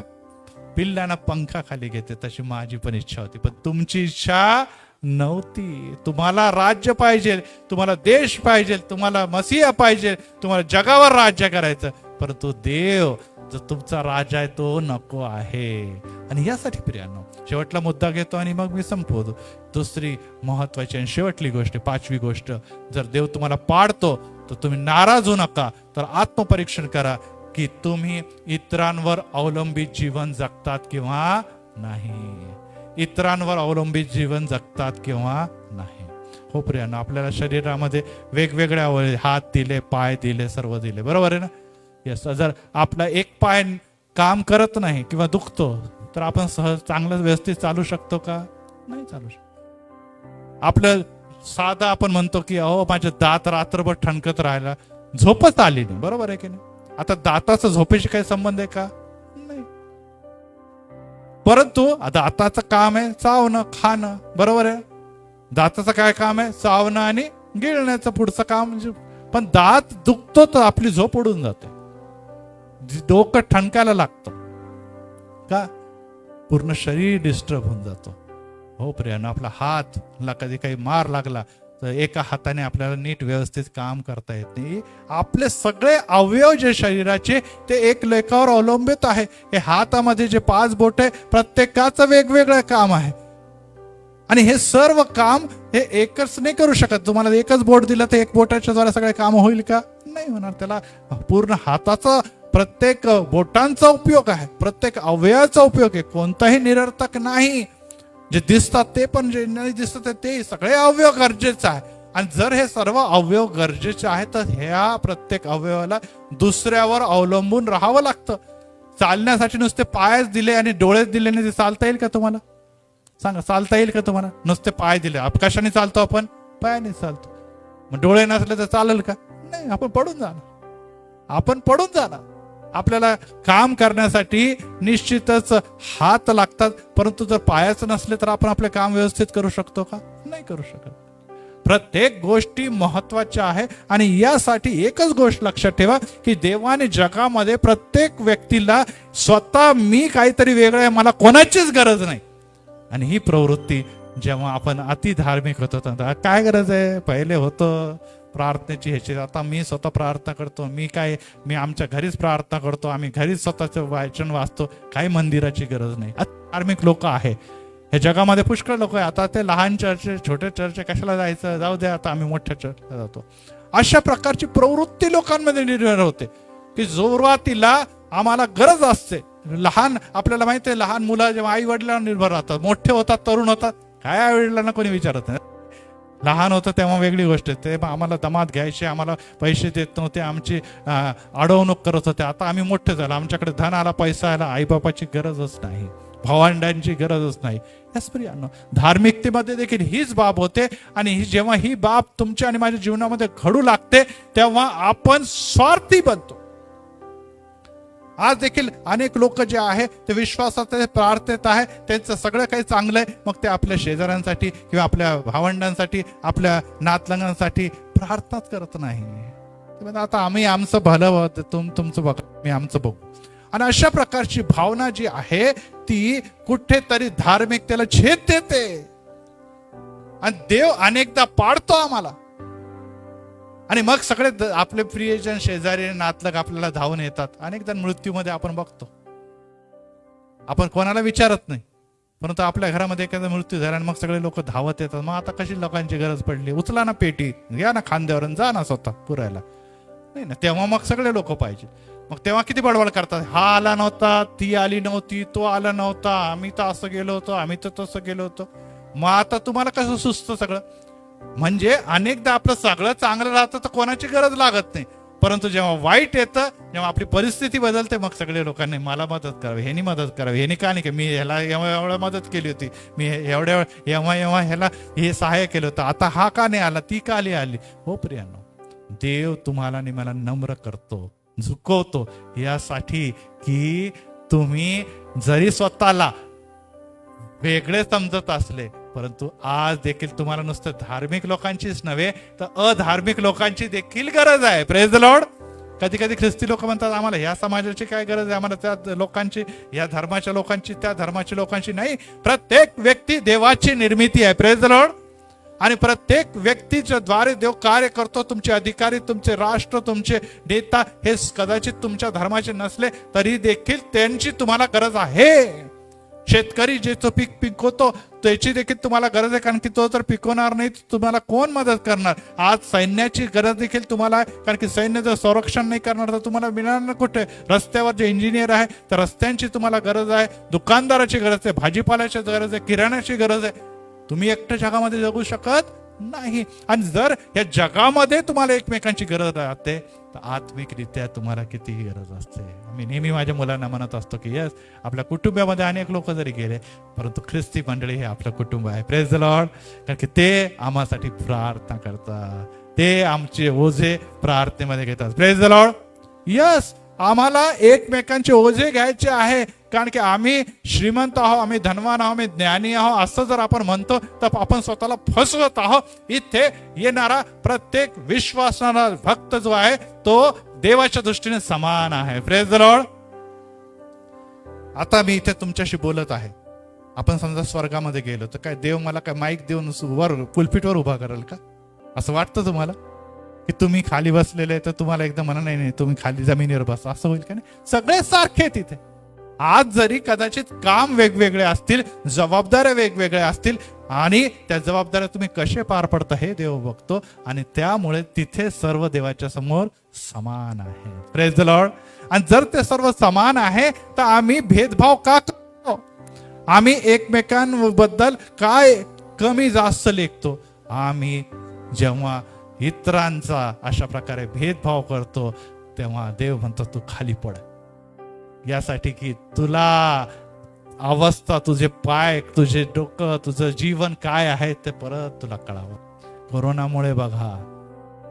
पिल्लांना पंखाखाली घेते, तशी माझी पण इच्छा होती, पण तुमची इच्छा नव्हती. तुम्हाला राज्य पाहिजे, तुम्हाला देश पाहिजे, तुम्हाला मसीहा पाहिजे, तुम्हाला जगावर राज्य करायचं, परंतु देव जो तुमचा राजा आहे तो नको आहे. आणि यासाठी प्रियांनो शेवटला मुद्दा घेतो आणि मग मी संपवतो. दुसरी महत्वाची आणि शेवटली गोष्ट, पाचवी गोष्ट, जर देव तुम्हाला पाडतो तर तुम्ही नाराज होऊ नका, तर आत्मपरीक्षण करा की तुम्ही इतरांवर अवलंबित जीवन जगतात किंवा नाही. इतरांवर अवलंबित जीवन जगतात किंवा नाही. हो प्रियांनो, आपल्याला शरीरामध्ये वेगवेगळ्या हात दिले, पाय दिले, सर्व दिले, बरोबर आहे ना? यस. जर आपला एक पाय काम करत नाही किंवा दुखतो तर आपण सहज चांगलं व्यवस्थित चालू शकतो का? नाही चालू शकतो. आपलं साधं आपण म्हणतो की अहो माझे दात रात्रभर ठणकत राहिला, झोपच आली नाही, बरोबर आहे की नाही? आता दाताचा झोपेशी काही संबंध आहे का? नाही. परंतु दाताचं काम आहे चावणं, खाणं, बरोबर आहे? दाताचं काय काम आहे? चावणं आणि गिळण्याचं पुढचं काम. म्हणजे पण दात दुखतो तर आपली झोप उडून जाते, डोकं ठणकायला लागतं का? पूर्ण शरीर डिस्टर्ब होऊन जातो. हो प्रियानं, आपला हातला कधी काही मार लागला तर एका हाताने आपल्याला नीट व्यवस्थित काम करता येत नाही. आपले सगळे अवयव जे शरीराचे ते एक लेखावर अवलंबित आहे. हे हातामध्ये जे 5 बोट आहे, प्रत्येकाचं वेगवेगळं काम आहे, आणि हे सर्व काम हे एकच नाही करू शकत. तुम्हाला एकच बोट दिलं तर एक बोटाच्या द्वारे सगळे काम होईल का? नाही होणार. त्याला पूर्ण हाताचा, प्रत्येक बोटांचा उपयोग आहे, प्रत्येक अवयवाचा उपयोग आहे. कोणताही निरर्थक नाही. जे दिसतात ते पण, जे नाही दिसतात ते सगळे अवयव गरजेचं आहे. आणि जर हे सर्व अवयव गरजेचे आहेत तर ह्या प्रत्येक अवयवाला दुसऱ्यावर अवलंबून राहावं लागतं. चालण्यासाठी नुसते पायच दिले आणि डोळेच दिले नाही, ते चालता येईल का तुम्हाला? सांगा, चालता येईल का तुम्हाला? नुसते पाय दिले, कशाने चालतो आपण? पायाने चालतो. मग डोळे नसले तर चालेल का? नाही, आपण पडून जाणार, आपण पडून जाणार. आपल्याला काम करण्यासाठी निश्चितच हात लागतात, परंतु जर पायाच नसले तर आपण आपले काम व्यवस्थित करू शकतो का? नाही करू शकत. प्रत्येक गोष्टी महत्वाच्या आहे. आणि यासाठी एकच गोष्ट लक्षात ठेवा की देवाने जगामध्ये प्रत्येक व्यक्तीला स्वतः मी काहीतरी वेगळं आहे, मला कोणाचीच गरज नाही. आणि ही प्रवृत्ती जेव्हा आपण अति धार्मिक होतो तर काय गरज आहे? पहिले होतं प्रार्थनेची ह्याची, आता मी स्वतः प्रार्थना करतो, मी आमच्या घरीच प्रार्थना करतो, आम्ही घरीच स्वतःचं वाचन वाचतो, काही मंदिराची गरज नाही. धार्मिक लोक आहे हे जगामध्ये, पुष्कळ लोक आहे. आता ते लहान चर्चे, छोटे चर्चे कशाला जायचं, जाऊ द्या, आता आम्ही मोठ्या चर्चेला जातो. अशा प्रकारची प्रवृत्ती लोकांमध्ये निर्माण होते की सुरुवातीला आम्हाला गरज असते. लहान, आपल्याला माहिती आहे, लहान मुलं जेव्हा आई वडिलांना निर्भर राहतात, मोठे होतात, तरुण होतात, काय आई वडिलांना कोणी विचारत नाही. लहान होतं तेव्हा वेगळी गोष्ट आहे, ते आम्हाला दमात घ्यायचे, आम्हाला पैसे देत नव्हते, आमची अडवणूक करत होते. आता आम्ही मोठे झालो, आमच्याकडे धन आला, पैसा आला, आईबापाची गरजच नाही, भावंडांची गरजच नाही. याच प्रियांनो, धार्मिकतेमध्ये देखील हीच बाब होते. आणि जेव्हा ही बाब तुमच्या आणि माझ्या जीवनामध्ये घडू लागते तेव्हा आपण स्वार्थी बनतो. आज देखील अनेक लोक जे आहे ते विश्वासात आहे, प्रार्थनेत आहे, त्यांचं सगळं काही चांगलं आहे, मग ते आपल्या शेजाऱ्यांसाठी किंवा आपल्या भावंडांसाठी, आपल्या नातलंगांसाठी प्रार्थनाच करत नाही. आता आम्ही आमचं भलं, तुमचं बघा, मी आमचं बघू. आणि अशा प्रकारची भावना जी आहे ती कुठेतरी धार्मिकतेला छेद देते. आणि देव अनेकदा पाडतो आम्हाला. आणि मग सगळे आपले प्रियजन, शेजारी, नातलग आपल्याला धावून येतात. अनेकदा मृत्यूमध्ये आपण बघतो, आपण कोणाला विचारत नाही, परंतु आपल्या घरामध्ये एखादा मृत्यू झाला आणि मग सगळे लोक धावत येतात. मग आता कशी लोकांची गरज पडली, उचला ना पेटी, घ्या ना खांद्यावर, जा ना स्वतः पुरायला. नाही ना, तेव्हा मग सगळे लोक पाहिजे. मग तेव्हा किती बडबड करतात, हा आला नव्हता, ती आली नव्हती, तो आला नव्हता, आम्ही तर असं गेलो होतो, आम्ही तर तसं गेलो होतो. मग आता तुम्हाला कसं सुचतं सगळं? म्हणजे अनेकदा आपलं सगळं चांगलं राहतं तर कोणाची गरज लागत नाही, परंतु जेव्हा वाईट येतं, जेव्हा आपली परिस्थिती बदलते, मग सगळे लोकांनी मला मदत करावी, ह्यानी मदत करावी, ह्यानी का नाही, मी ह्याला एवढ्या मदत केली होती, मी एवढ्या एव्हा ह्याला हे सहाय्य केलं होतं, आता हा का नाही आला, ती का आली. हो प्रियांनो, देव तुम्हाला आणि मला नम्र करतो, झुकवतो, यासाठी की तुम्ही जरी स्वतःला वेगळे समजत असले, परंतु आज देखील तुम्हाला नुसतं धार्मिक लोकांचीच नव्हे तर अधार्मिक लोकांची देखील गरज आहे. Praise the Lord. कधी कधी ख्रिस्ती लोक म्हणतात आम्हाला ह्या समाजाची काय गरज आहे, आम्हाला त्या लोकांची, या धर्माच्या लोकांची, त्या धर्माच्या लोकांची नाही. प्रत्येक व्यक्ती देवाची निर्मिती आहे. Praise the Lord. आणि प्रत्येक व्यक्तीच्या द्वारे देव कार्य करतो. तुमचे अधिकारी, तुमचे राष्ट्र, तुमचे नेता हे कदाचित तुमच्या धर्माचे नसले तरी देखील त्यांची तुम्हाला गरज आहे. शेतकरी जे तो पीक पिकवतो त्याची देखील तुम्हाला गरज आहे, कारण की तो जर पिकवणार नाही तुम्हाला कोण मदत करणार. आज सैन्याची गरज देखील तुम्हाला आहे, कारण की सैन्य जर संरक्षण नाही करणार तर तुम्हाला मिळणार कुठे. रस्त्यावर जे इंजिनियर आहे तर रस्त्यांची तुम्हाला गरज आहे, दुकानदाराची गरज आहे, भाजीपाल्याची गरज आहे, किराण्याची गरज आहे. तुम्ही एकट्या जगामध्ये जगू शकत नाही. आणि जर या जगामध्ये तुम्हाला एकमेकांची गरज राहते तर आत्मिकरित्या तुम्हाला कितीही गरज असते. मी नेहमी माझ्या मुलांना म्हणत असतो की यस, आपल्या कुटुंबामध्ये अनेक लोक जरी गेले परंतु ख्रिस्ती मंडळी हे आपलं कुटुंब आहे. Praise the Lord. कारण की ते आम्हासाठी प्रार्थना करतात, ते आमचे ओझे प्रार्थनेमध्ये घेतात. Praise the Lord. यस, आम्हाला एकमेकांचे ओझे घ्यायचे आहे, कारण की आम्ही श्रीमंत आहोत, आम्ही धनवान आहोत, आम्ही ज्ञानी आहोत असं जर आपण म्हणतो तर आपण स्वतःला फसवत आहोत. इथे येणारा प्रत्येक विश्वासणारा भक्त जो आहे तो देवाच्या दृष्टीने समान आहे. Praise the Lord. आता मी इथे तुमच्याशी बोलत आहे, आपण समजा स्वर्गामध्ये गेलो तर काय देव मला काय माईक देऊन वर पुलपीटवर उभा करेल का? असं वाटतं तुम्हाला की तुम्ही खाली बसलेले तर तुम्हाला एकदम म्हणा नाही तुम्ही खाली जमिनीवर बसा, असं होईल का? नाही, सगळे सारखे तिथे. आज जरी कदाचित काम वेगवेगळे असतील, जबाबदाऱ्या वेगवेगळ्या असतील, आणि त्या जबाबदाऱ्या तुम्ही कसे पार पडता हे देव बघतो, आणि त्यामुळे तिथे सर्व देवाच्या समोर समान आहे. Praise the Lord. आणि जर ते सर्व समान आहे तर आम्ही भेदभाव का करतो? आम्ही एकमेकांबद्दल काय कमी जास्त लेखतो? आम्ही जेव्हा इतरांचा अशा प्रकारे भेदभाव करतो तेव्हा देव म्हणतो तू खाली पड, यासाठी की तुला अवस्था, तुझे पाय, तुझे डोकं, तुझं जीवन काय आहे ते परत तुला कळावं. कोरोनामुळे बघा,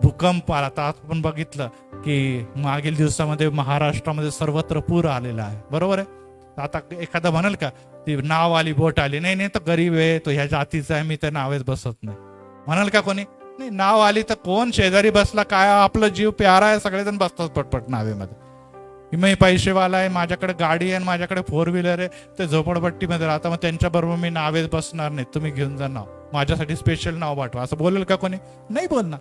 भूकंप आला, आता आपण बघितलं की मागील दिवसामध्ये महाराष्ट्रामध्ये सर्वत्र पूर आलेला आहे, बरोबर आहे. आता एखादा म्हणाल का ती नाव आली, बोट आली, नाही नाही तो गरीब आहे, तो ह्या जातीचा आहे, मी त्या नावेत बसत नाही, म्हणाल का कोणी? नाही. नाव आली तर कोण शेजारी बसला, काय आपला जीव प्यारा आहे, सगळेजण बसतात पटपट नावेमध्ये. मी पैसेवाला आहे, माझ्याकडे गाडी आहे, माझ्याकडे 4 व्हीलर आहे, ते झोपडपट्टीमध्ये राहता, मग त्यांच्या बरोबर मी नावेत बसणार नाही, तुम्ही घेऊन जा नाव, माझ्यासाठी स्पेशल नाव पाठवा, असं बोलेल का कोणी? नाही बोलणार.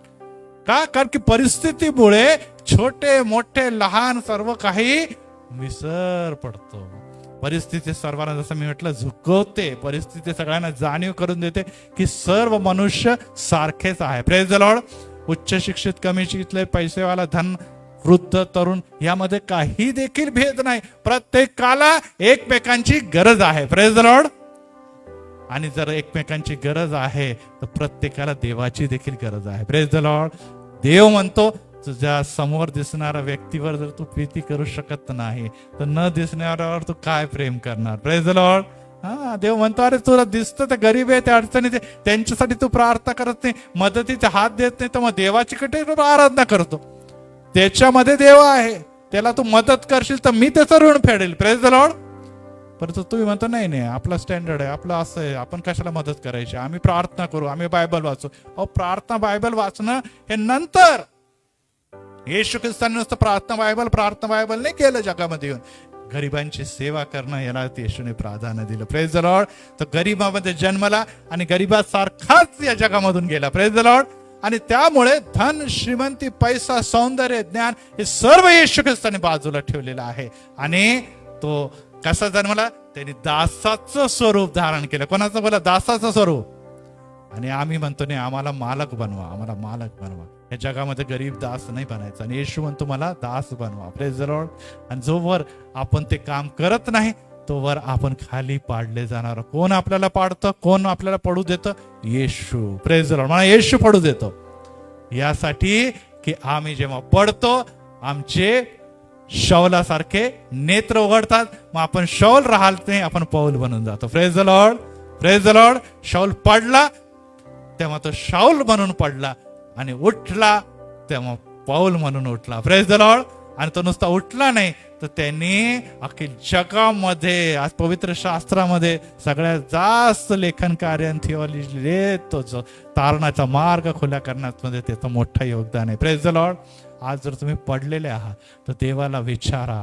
का? कारण की परिस्थितीमुळे छोटे मोठे लहान सर्व काही विसर पडतो. परिस्थिती सर्वांना, जसं मी म्हटलं, झुकवते. परिस्थिती सगळ्यांना जाणीव करून देते की सर्व मनुष्य सारखेच आहे. Praise the Lord. उच्च शिक्षित, कमी शिक्षित, पैसेवाला, धन, वृद्ध, तरुण यामध्ये काही देखील भेद नाही. प्रत्येकाला एकमेकांची गरज आहे. Praise the Lord. आणि जर एकमेकांची गरज आहे तर प्रत्येकाला देवाची देखील गरज आहे. Praise the Lord. देव म्हणतो तुझ्या समोर दिसणाऱ्या व्यक्तीवर जर तू प्रीती करू शकत नाही तर न दिसणाऱ्यावर तू काय प्रेम करणार? Praise the Lord. हा, देव म्हणतो अरे तुला दिसतं ते गरीब आहे, त्या अडचणीत, त्यांच्यासाठी तू प्रार्थना करत नाही, मदतीचे हात देत नाही, तर मग देवाची कुठे आराधना करतो? त्याच्यामध्ये देव आहे. त्याला तू मदत करशील तर मी त्याचं ऋण फेडेल. Praise the Lord. परंतु तुम्ही म्हणतो नाही नाही, आपला स्टँडर्ड आहे, आपलं असं आहे, आपण कशाला मदत करायची, आम्ही प्रार्थना करू, आम्ही बायबल वाचू. अहो, प्रार्थना बायबल वाचणं हे नंतर. येशू ख्रिस्तांनी नुसतं प्रार्थना बायबल नाही केलं जगामध्ये येऊन. गरिबांची सेवा करणं याला येशूने प्राधान्य दिलं. Praise the Lord. तो गरिबामध्ये जन्मला आणि गरिबासारखाच या जगामधून गेला. Praise the Lord. आणि त्यामुळे धन, श्रीमंती, पैसा, सौंदर्य, ज्ञान हे सर्व येशू ख्रिस्ताने बाजूला ठेवलेलं आहे. आणि तो कसा जन्मला? त्यांनी दासाचं स्वरूप धारण केलं. कोणाचं? बोला, दासाचं स्वरूप. आणि आम्ही म्हणतो नाही, आम्हाला मालक बनवा, आम्हाला मालक बनवा. या जगामध्ये गरीब दास नाही बनायचा. आणि येशू म्हणतो मला दास बनवा. Praise the Lord. आणि जोवर आपण ते काम करत नाही तोवर आपण खाली पाडले जाणार. कोण आपल्याला पाडतं? कोण आपल्याला पडू देतं? येशू. Praise the lord. मला येशू पडू देतो. यासाठी की आम्ही जेव्हा पडतो आमचे शौलासारखे नेत्र उघडतात. मग आपण शौल राहत नाही, आपण पौल बनून जातो. Praise the lord. Praise the lord. Saul पडला तेव्हा तो शाऊल म्हणून पडला आणि उठला तेव्हा पौल म्हणून उठला. Praise the Lord. आणि तो नुसता उठला नाही तर त्यांनी अख्खी जगामध्ये, आज पवित्र शास्त्रामध्ये सगळ्यात जास्त लेखन कार्य, थिओलॉजी, तो जो तारणाचा मार्ग खुला करण्यामध्ये त्याचं मोठं योगदान आहे. Praise the Lord. आज जर तुम्ही पडलेले आहात तर देवाला विचारा.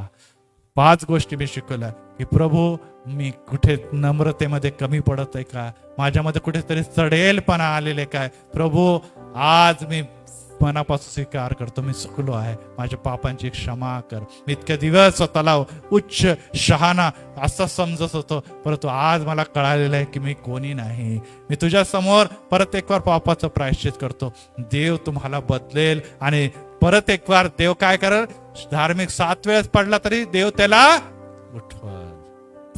5 गोष्टी मी शिकवल्या की प्रभू, मी कुठे नम्रतेमध्ये कमी पडत आहे का? माझ्यामध्ये कुठेतरी चढेलपणा आलेले काय? प्रभू, आज मी मनापासून स्वीकार करतो, मी चुकलो आहे, माझ्या पापांची क्षमा कर. मी इतके दिवस स्वतःला उच्च शहाणा असं समजत होतो, परंतु आज मला कळालेलं आहे की मी कोणी नाही. मी तुझ्या समोर परत एक वार पापाचं प्रायश्चित करतो. देव तुम्हाला बदलेल. आणि परत एक वार देव काय करेल? धार्मिक 7 वेळेस पडला तरी देव त्याला उठवल.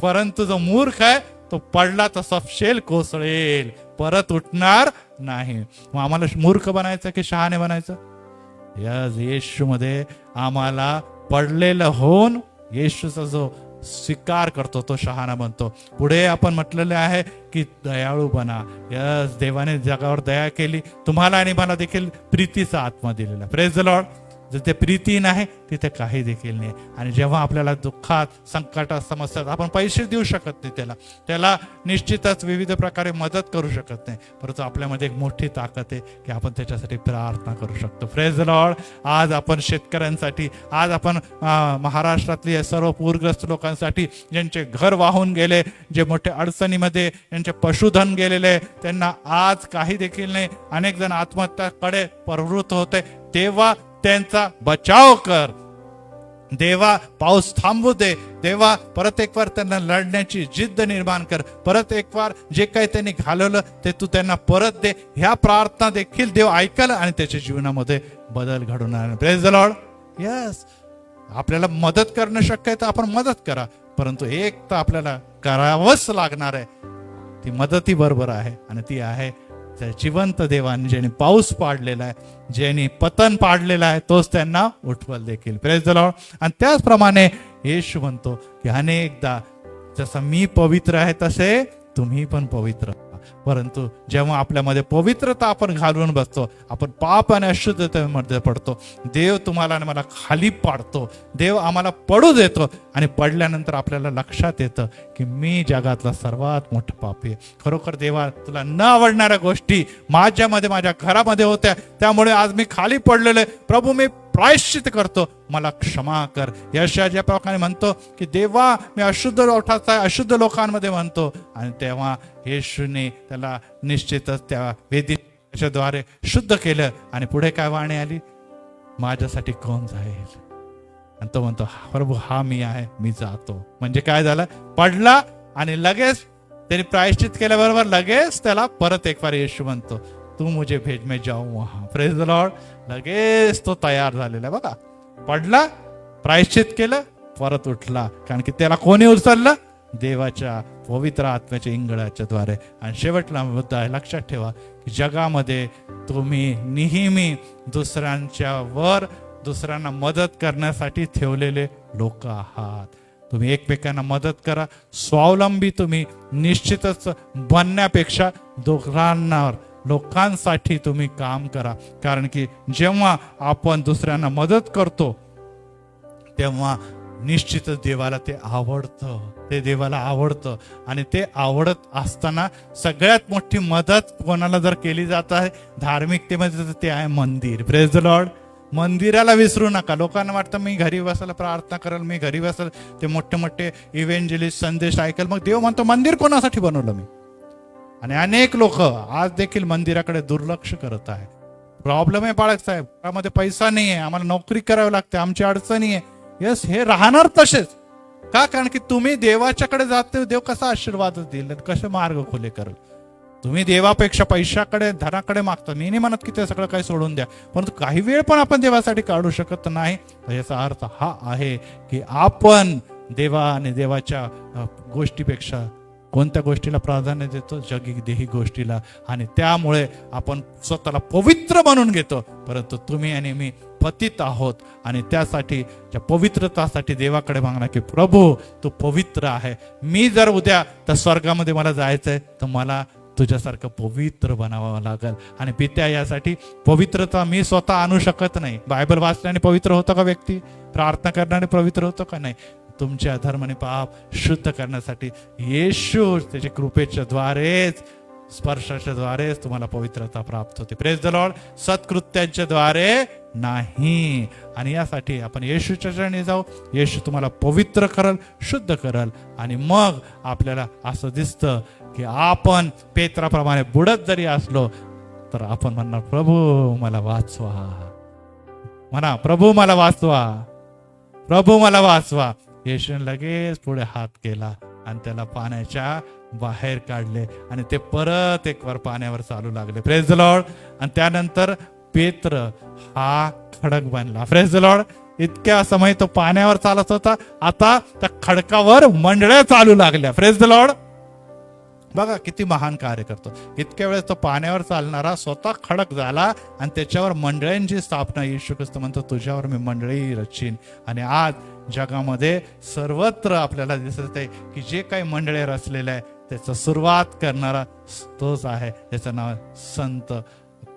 परंतु जो मूर्ख आहे तो पडला तर सपशेल कोसळेल, परत उठणार नाही. मग आम्हाला मूर्ख बनायचं की शहाणे बनायचं? यस, येशू मध्ये आम्हाला पडलेलं होऊन येशूचा जो स्वीकार करतो तो शहाणा बनतो. पुढे आपण म्हटलेले आहे की दयाळू बना. यस, देवाने जगावर दया केली. तुम्हाला आणि मला देखील प्रीतीचा आत्मा दिलेला. Praise the Lord. जिथे प्रीती नाही तिथे काही देखील नाही. आणि जेव्हा आपल्याला दुःखात, संकटात, समस्यात आपण पैसे देऊ शकत नाही, त्याला निश्चितच विविध प्रकारे मदत करू शकत नाही, परंतु आपल्यामध्ये एक मोठी ताकद आहे की आपण त्याच्यासाठी प्रार्थना करू शकतो. Praise the Lord. आज आपण शेतकऱ्यांसाठी, आज आपण महाराष्ट्रातली सर्व पूरग्रस्त लोकांसाठी, ज्यांचे घर वाहून गेले, जे मोठ्या अडचणीमध्ये, ज्यांचे पशुधन गेलेले, त्यांना आज काही देखील नाही, अनेक जण आत्महत्याकडे प्रवृत्त होते, तेव्हा त्यांचा बचाव कर. देवा, पाऊस थांबू दे. देवा, परत एक वार त्यांना लढण्याची जिद्द निर्माण कर. परत एक वार जे काही त्यांनी घालवलं ते तू त्यांना परत दे. ह्या प्रार्थना देखील देव ऐकल आणि त्याच्या जीवनामध्ये बदल घडवून आणेल. Praise the Lord. यस, आपल्याला मदत करणं शक्य आहे तर आपण मदत करा, परंतु एक तर आपल्याला करावंच लागणार आहे. ती मदती बरोबर आहे आणि ती आहे जिवंत देवाने, ज्याने पाऊस पाडलेला आहे, ज्याने पतन पाडलेला आहे, तोच त्यांना उठवल देखील. Praise the Lord. आणि त्याचप्रमाणे येशू म्हणतो की अनेकदा जसं मी पवित्र आहे तसे तुम्ही पण पवित्र. परंतु जेव्हा आपल्यामध्ये पवित्रता आपण घालून बसतो, आपण पाप आणि अशुद्धतेमध्ये पडतो, देव तुम्हाला आणि मला खाली पाडतो. देव आम्हाला पडू देतो आणि पडल्यानंतर आपल्याला लक्षात येतं की मी जगातला सर्वात मोठा पापी आहे. खरोखर देवा, तुला न आवडणाऱ्या गोष्टी माझ्यामध्ये, माझ्या घरामध्ये होत्या, त्यामुळे आज मी खाली पडलेले. प्रभू, मी प्रायश्चित करतो, मला क्षमा कर. यशया ज्या प्रकारे म्हणतो की देवा, मी अशुद्ध ओठाचा आहे, अशुद्ध लोकांमध्ये म्हणतो, आणि तेव्हा येशूने त्याला निश्चितच त्या वेदीद्वारे शुद्ध केलं. आणि पुढे काय वाणी आली? माझ्यासाठी कोण जाईल? आणि तो म्हणतो, प्रभू, हा मी आहे, मी जातो. म्हणजे काय झालं? पडला आणि लगेच त्याने प्रायश्चित केल्याबरोबर लगेच त्याला परत एक बार येशू म्हणतो, तू मुझे भेज, मैं जाऊं वहां. Praise the Lord. लगेच तो तयार झालेला. बघा, पडला, प्रायश्चित केलं, परत उठला. कारण की त्याला कोणी उचललं? देवाच्या पवित्र आत्म्याच्या इंगळाच्या द्वारे. आणि शेवटला मुद्दा आहे, लक्षात ठेवा की जगामध्ये तुम्ही नेहमी दुसऱ्यांना मदत करण्यासाठी ठेवलेले लोक आहात. तुम्ही एकमेकांना मदत करा. स्वावलंबी तुम्ही निश्चितच बनण्यापेक्षा लोकांसाठी तुम्ही काम करा. कारण की जेव्हा आपण दुसऱ्यांना मदत करतो तेव्हा निश्चितच देवाला ते आवडतं, ते देवाला आवडतं. आणि ते आवडत असताना सगळ्यात मोठी मदत कोणाला जर केली जात आहे धार्मिकतेमध्ये, तर ते आहे मंदिर. Praise the Lord. मंदिराला विसरू नका. लोकांना वाटतं मी घरी बसायला प्रार्थना करेल, मी घरी बसेल, ते मोठे मोठे इव्हेंजलिस्ट संदेश ऐकेल. मग देव म्हणतो मंदिर कोणासाठी बनवलं मी? आणि अनेक लोक आज देखील मंदिराकडे दुर्लक्ष करत आहे. प्रॉब्लेम आहे बाळक साहेब, त्यामध्ये पैसा नाही आहे, आम्हाला नोकरी करावी लागते, आमची अडचणी आहे. यस, हे राहणार तसेच का? कारण की तुम्ही देवाच्याकडे जाते, देव कसा आशीर्वाद देईल, कसे मार्ग खुले करेल. तुम्ही देवापेक्षा पैशाकडे, धनाकडे मागता. मी नाही म्हणत की ते सगळं काही सोडून द्या, परंतु काही वेळ पण आपण देवासाठी काढू शकत नाही. याचा अर्थ हा आहे की आपण देवा आणि देवाच्या गोष्टीपेक्षा कोणत्या गोष्टीला प्राधान्य देतो? जगी देही गोष्टीला. आणि त्यामुळे आपण स्वतःला पवित्र बनवून घेतो. परंतु तुम्ही आणि मी पतित आहोत, आणि त्यासाठी त्या पवित्रतासाठी देवाकडे मागणं की प्रभू तू पवित्र आहे. मी जर उद्या त्या स्वर्गामध्ये मला जायचंय, तर मला तुझ्यासारखं पवित्र बनावं लागेल. आणि पित्या, यासाठी पवित्रता मी स्वतः आणू शकत नाही. बायबल वाचल्याने पवित्र होतं का व्यक्ती? प्रार्थना करण्याने पवित्र होतं का? नाही. तुमच्या धर्माने पाप शुद्ध करण्यासाठी येशू त्याच्या कृपेच्या द्वारेच, स्पर्शाच्या द्वारेच तुम्हाला पवित्रता प्राप्त होते. Praise the Lord. सत्कृत्यांच्या द्वारे नाही. आणि यासाठी आपण येशूच्या चरणी जाऊ. येशू तुम्हाला पवित्र करल, शुद्ध करल. आणि मग आपल्याला असं दिसतं की आपण पेत्राप्रमाणे बुडत जरी असलो तर आपण म्हणणार प्रभू मला वाचवा. म्हणा प्रभू मला वाचवा, प्रभू मला वाचवा. येशूने लगेच पुढे हात केला आणि त्याला पाण्याच्या बाहेर काढले, आणि ते परत एक वर पाण्यावर चालू लागले. Praise the Lord. आणि त्यानंतर पेत्र हा खडक बनला. Praise the Lord. इतक्या समय तो पाण्यावर चालत होता, आता त्या खडकावर मंडळ्या चालू लागल्या. Praise the Lord. बघा किती महान कार्य करतो. इतक्या वेळेस तो पाण्यावर चालणारा स्वतः खडक झाला, आणि त्याच्यावर मंडळींची स्थापना. येशू ख्रिस्त म्हणतो तुझ्यावर मी मंडळी रचीन. आणि आज जगामध्ये सर्वत्र आपल्याला दिसत आहे की जे काही मंडळे रचलेले आहे त्याचा सुरुवात करणारा तोच आहे. त्याचं नाव संत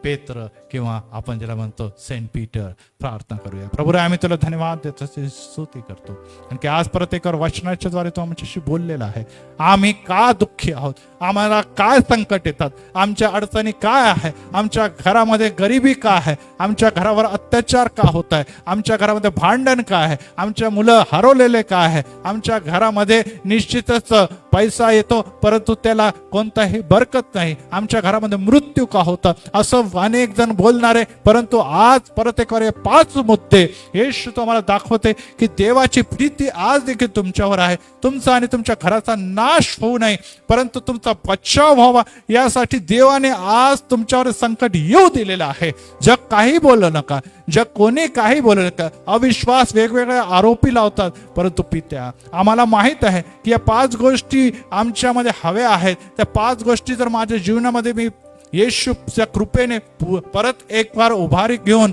पेत्र, किंवा आपण ज्याला म्हणतो सेंट पीटर. प्रार्थना करूया. प्रभू रे, आम्ही तुला धन्यवाद देतो, स्तुती करतो. आणि की आज परत एक वचनाच्या द्वारे तो आमच्याशी बोललेला आहे. आम्ही का दुःखी आहोत, आम्हाला काय संकट येतात, आमच्या अडचणी काय आहे, आमच्या घरामध्ये गरिबी का आहे, आमच्या घरावर अत्याचार का होत आहे, आमच्या घरामध्ये भांडण का आहे, आमच्या मुलं हरवलेले का आहे, आमच्या घरामध्ये निश्चितच पैसा येतो परंतु त्याला कोणताही बरकत नाही, आमच्या घरामध्ये मृत्यू का होता. असं अनेक जण बोलणारे. परंतु आज परत एक 5 मुद्दे येशू तुम्हाला दाखवते की देवाची प्रीती आज देखील तुमच्यावर आहे. तुमचा आणि तुमच्या घराचा नाश होऊ नये, परंतु तुमचा बचाव व्हावा यासाठी देवाने आज तुमच्यावर संकट येऊ दिलेलं आहे. जग काही बोलू नका, जग कोणी काही बोलू नका, अविश्वास वेगवेगळे आरोपी लावतात. परंतु पित्या, आम्हाला माहित आहे की या 5 गोष्टी आमच्यामध्ये हव्या आहेत. त्या 5 गोष्टी जर माझ्या जीवनामध्ये मी येशूच्या कृपेने परत एक वार उभारी घेऊन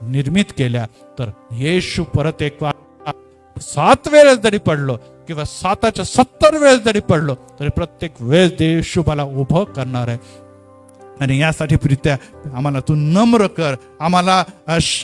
निर्मित केल्या, तर येशू परत एक वार 7 वेळेस जरी पडलो किंवा 7च्या 70 वेळेस जरी पडलो तरी प्रत्येक वेळेस येशू मला उभं करणार आहे. आणि यासाठी प्रीत्या आम्हाला तू नम्र कर, आम्हाला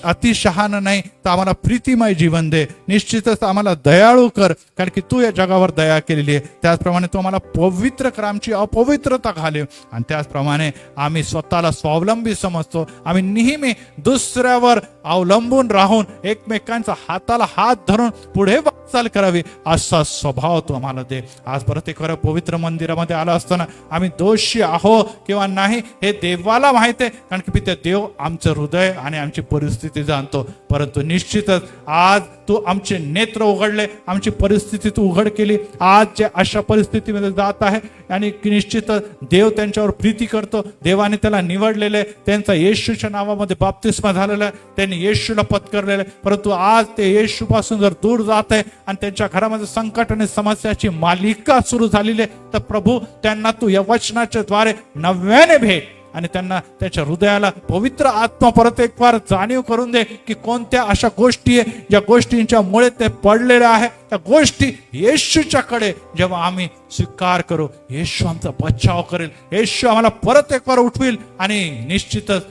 अतिशहान नाही तर आम्हाला प्रीतिमय जीवन दे. निश्चितच आम्हाला दयाळू कर, कारण की तू या जगावर दया केलेली आहे. त्याचप्रमाणे तू आम्हाला पवित्र कर, आमची अपवित्रता घाले. आणि त्याचप्रमाणे आम्ही स्वतःला स्वावलंबी समजतो, आम्ही नेहमी दुसऱ्यावर अवलंबून राहून एकमेकांचा हाताला हात धरून पुढे वाटचाल करावी असा स्वभाव तू आम्हाला दे. आज परत एक पवित्र मंदिरामध्ये आला असताना आम्ही दोषी आहो किंवा नाही हे देवाला माहिती आहे, कारण की पित्या देव आमचं हृदय आणि आमची परिस्थिती जाणतो. परंतु निश्चितच आज तू आमचे नेत्र उघडले, आमची परिस्थिती तू उघड केली. आज जे अशा परिस्थितीमध्ये जात आहे आणि निश्चितच देव त्यांच्यावर प्रीती करतो. देवाने त्याला निवडलेले, त्यांचा येशूच्या नावामध्ये बाप्तिस्मा झालेला आहे, त्यांनी येशूला पत्करलेलं आहे. परंतु आज ते येशूपासून जर दूर जात आहे आणि त्यांच्या घरामध्ये संकट आणि समस्याची मालिका सुरू झालेली आहे, तर प्रभू त्यांना तू या वचनाच्या द्वारे नव्याने भेट आणि त्यांना त्याच्या हृदयाला पवित्र आत्मा परत एक वार जाणीव करून दे की कोणत्या अशा गोष्टी आहे ज्या गोष्टींच्या मुळे ते पडलेले आहे. त्या गोष्टी येशूच्याकडे जेव्हा आम्ही स्वीकार करू, येशू आमचा बचाव करेल, येशू आम्हाला परत एक वार उठवेल आणि निश्चितच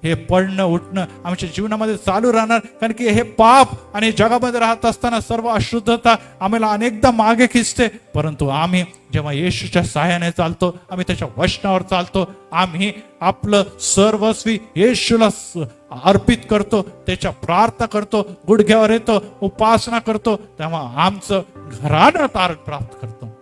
हे पडणं उठणं आमच्या जीवनामध्ये चालू राहणार, कारण की हे पाप आणि जगामध्ये राहत असताना सर्व अशुद्धता आम्हाला अनेकदा मागे खिचते. परंतु आम्ही जेव्हा येशूच्या सहाय्याने चालतो, आम्ही त्याच्या वचनावर चालतो, आम्ही आपलं सर्वस्वी येशूला अर्पित करतो, त्याच्या प्रार्थना करतो, गुडघ्यावर येतो, उपासना करतो, तेव्हा आमचं घरानं तारण प्राप्त करतो.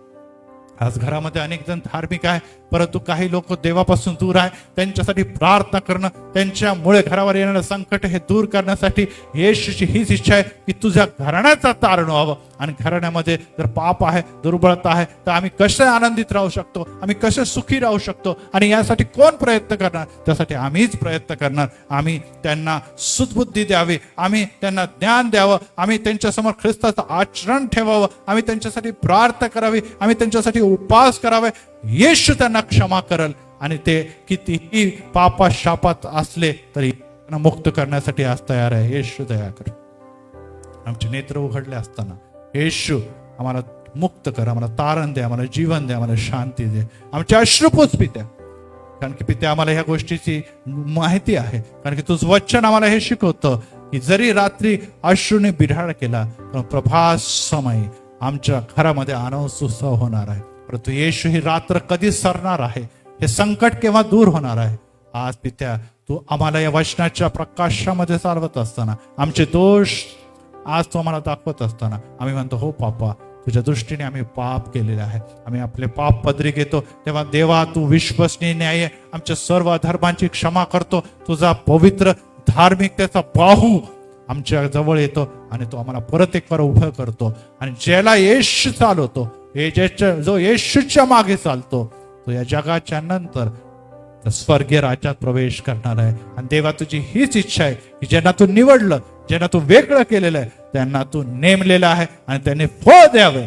आज घरामध्ये अनेक जण धार्मिक आहे, परंतु काही लोक देवापासून दूर आहे. त्यांच्यासाठी प्रार्थना करणं, त्यांच्यामुळे घरावर येणारं संकट हे दूर करण्यासाठी येशूची हीच इच्छा आहे की तुझ्या घराण्याचा तारण व्हावं. आणि घराण्यामध्ये जर पाप आहे, दुर्बलता आहे, तर आम्ही कसे आनंदित राहू शकतो, आम्ही कसे सुखी राहू शकतो, आणि यासाठी कोण प्रयत्न करणार? त्यासाठी आम्हीच प्रयत्न करणार. आम्ही त्यांना सुदबुद्धी द्यावी, आम्ही त्यांना ज्ञान द्यावं, आम्ही त्यांच्यासमोर ख्रिस्ताचं आचरण ठेवावं, आम्ही त्यांच्यासाठी प्रार्थना करावी, आम्ही त्यांच्यासाठी उपवास करावे. येशू त्यांना क्षमा करल, आणि ते कितीही पापा शापात असले तरी त्यांना मुक्त करण्यासाठी आज तयार आहे. येशू दया कर. आमचे नेत्र उघडले असताना येशू आम्हाला मुक्त कर, आम्हाला तारण दे, आम्हाला जीवन दे, आम्हाला शांती दे. आमचे अश्रू पुस पित्या, कारण की पित्या आम्हाला ह्या गोष्टीची माहिती आहे, कारण की तुझं वचन आम्हाला हे शिकवतं की जरी रात्री अश्रूने बिढाळ केला तर प्रभात समय आमच्या घरामध्ये आनंद उत्सव होणार आहे. परंतु येशू ही रात्र कधी सरणार आहे, हे संकट केव्हा दूर होणार आहे. आज पित्या तू आम्हाला या वचनाच्या प्रकाशामध्ये चालवत असताना, आमचे दोष आज तू आम्हाला दाखवत असताना आम्ही म्हणतो, हो पापा, तुझ्या दृष्टीने आम्ही पाप केलेले आहे, आम्ही आपले पाप पदरी घेतो. तेव्हा देवा तू विश्वसनीय न्याय आमच्या सर्व अधर्मांची क्षमा करतो. तुझा पवित्र धार्मिकतेचा बाहू आमच्या जवळ येतो आणि तो आम्हाला परत एक वार उभं करतो. आणि ज्याला येशू चालवतो, जो येशूच्या मागे चालतो, तो या जगाच्या नंतर स्वर्गीय राज्यात प्रवेश करणार आहे. आणि देवा तुझी हीच इच्छा आहे की ज्यांना तू निवडलं, ज्यांना तू वेगळं केलेलं आहे, त्यांना तू नेमलेलं आहे आणि त्यांनी फळ द्यावे.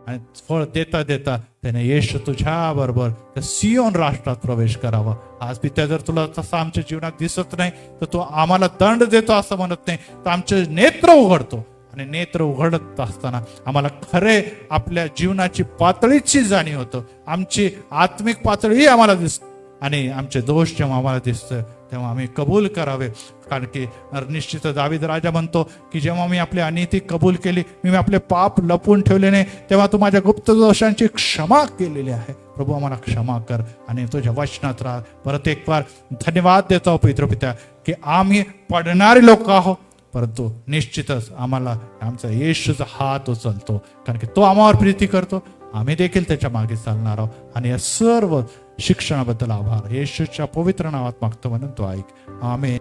आणि फळ देता देता त्याने येशू तुझ्या बरोबर त्या सियोन राष्ट्रात प्रवेश करावा. आज पित्या जर तुला तसं आमच्या जीवनात दिसत नाही तर तू आम्हाला दंड देतो असं म्हणत नाही, तर आमचे नेत्र उघडतो. आणि नेत्र उघडत असताना आम्हाला खरे आपल्या जीवनाची पातळीची जाणीव होतं, आमची आत्मिक पातळी आम्हाला दिसते. आणि आमचे दोष जेव्हा आम्हाला दिसतं तेव्हा आम्ही कबूल करावे. कारण की निश्चित दावीद राजा म्हणतो की जेव्हा मी आपली अनिती कबूल केली, मी आपले पाप लपवून ठेवले नाही, तेव्हा तू माझ्या गुप्त दोषांची क्षमा केलेली आहे. प्रभू आम्हाला क्षमा कर आणि तुझ्या वचनात राहा. परत एक बार धन्यवाद देतो पवित्र पित्या की आम्ही पडणारे लोक आहोत, परंतु निश्चितच आम्हाला आमचा येशूचा हात उचलतो, कारण की तो आम्हावर प्रीती करतो. आम्ही देखील त्याच्या मागे चालणार आहोत. आणि या सर्व शिक्षणाबद्दल आभार येशूच्या पवित्र नावात मागतो म्हणून तो ऐक. आमेन.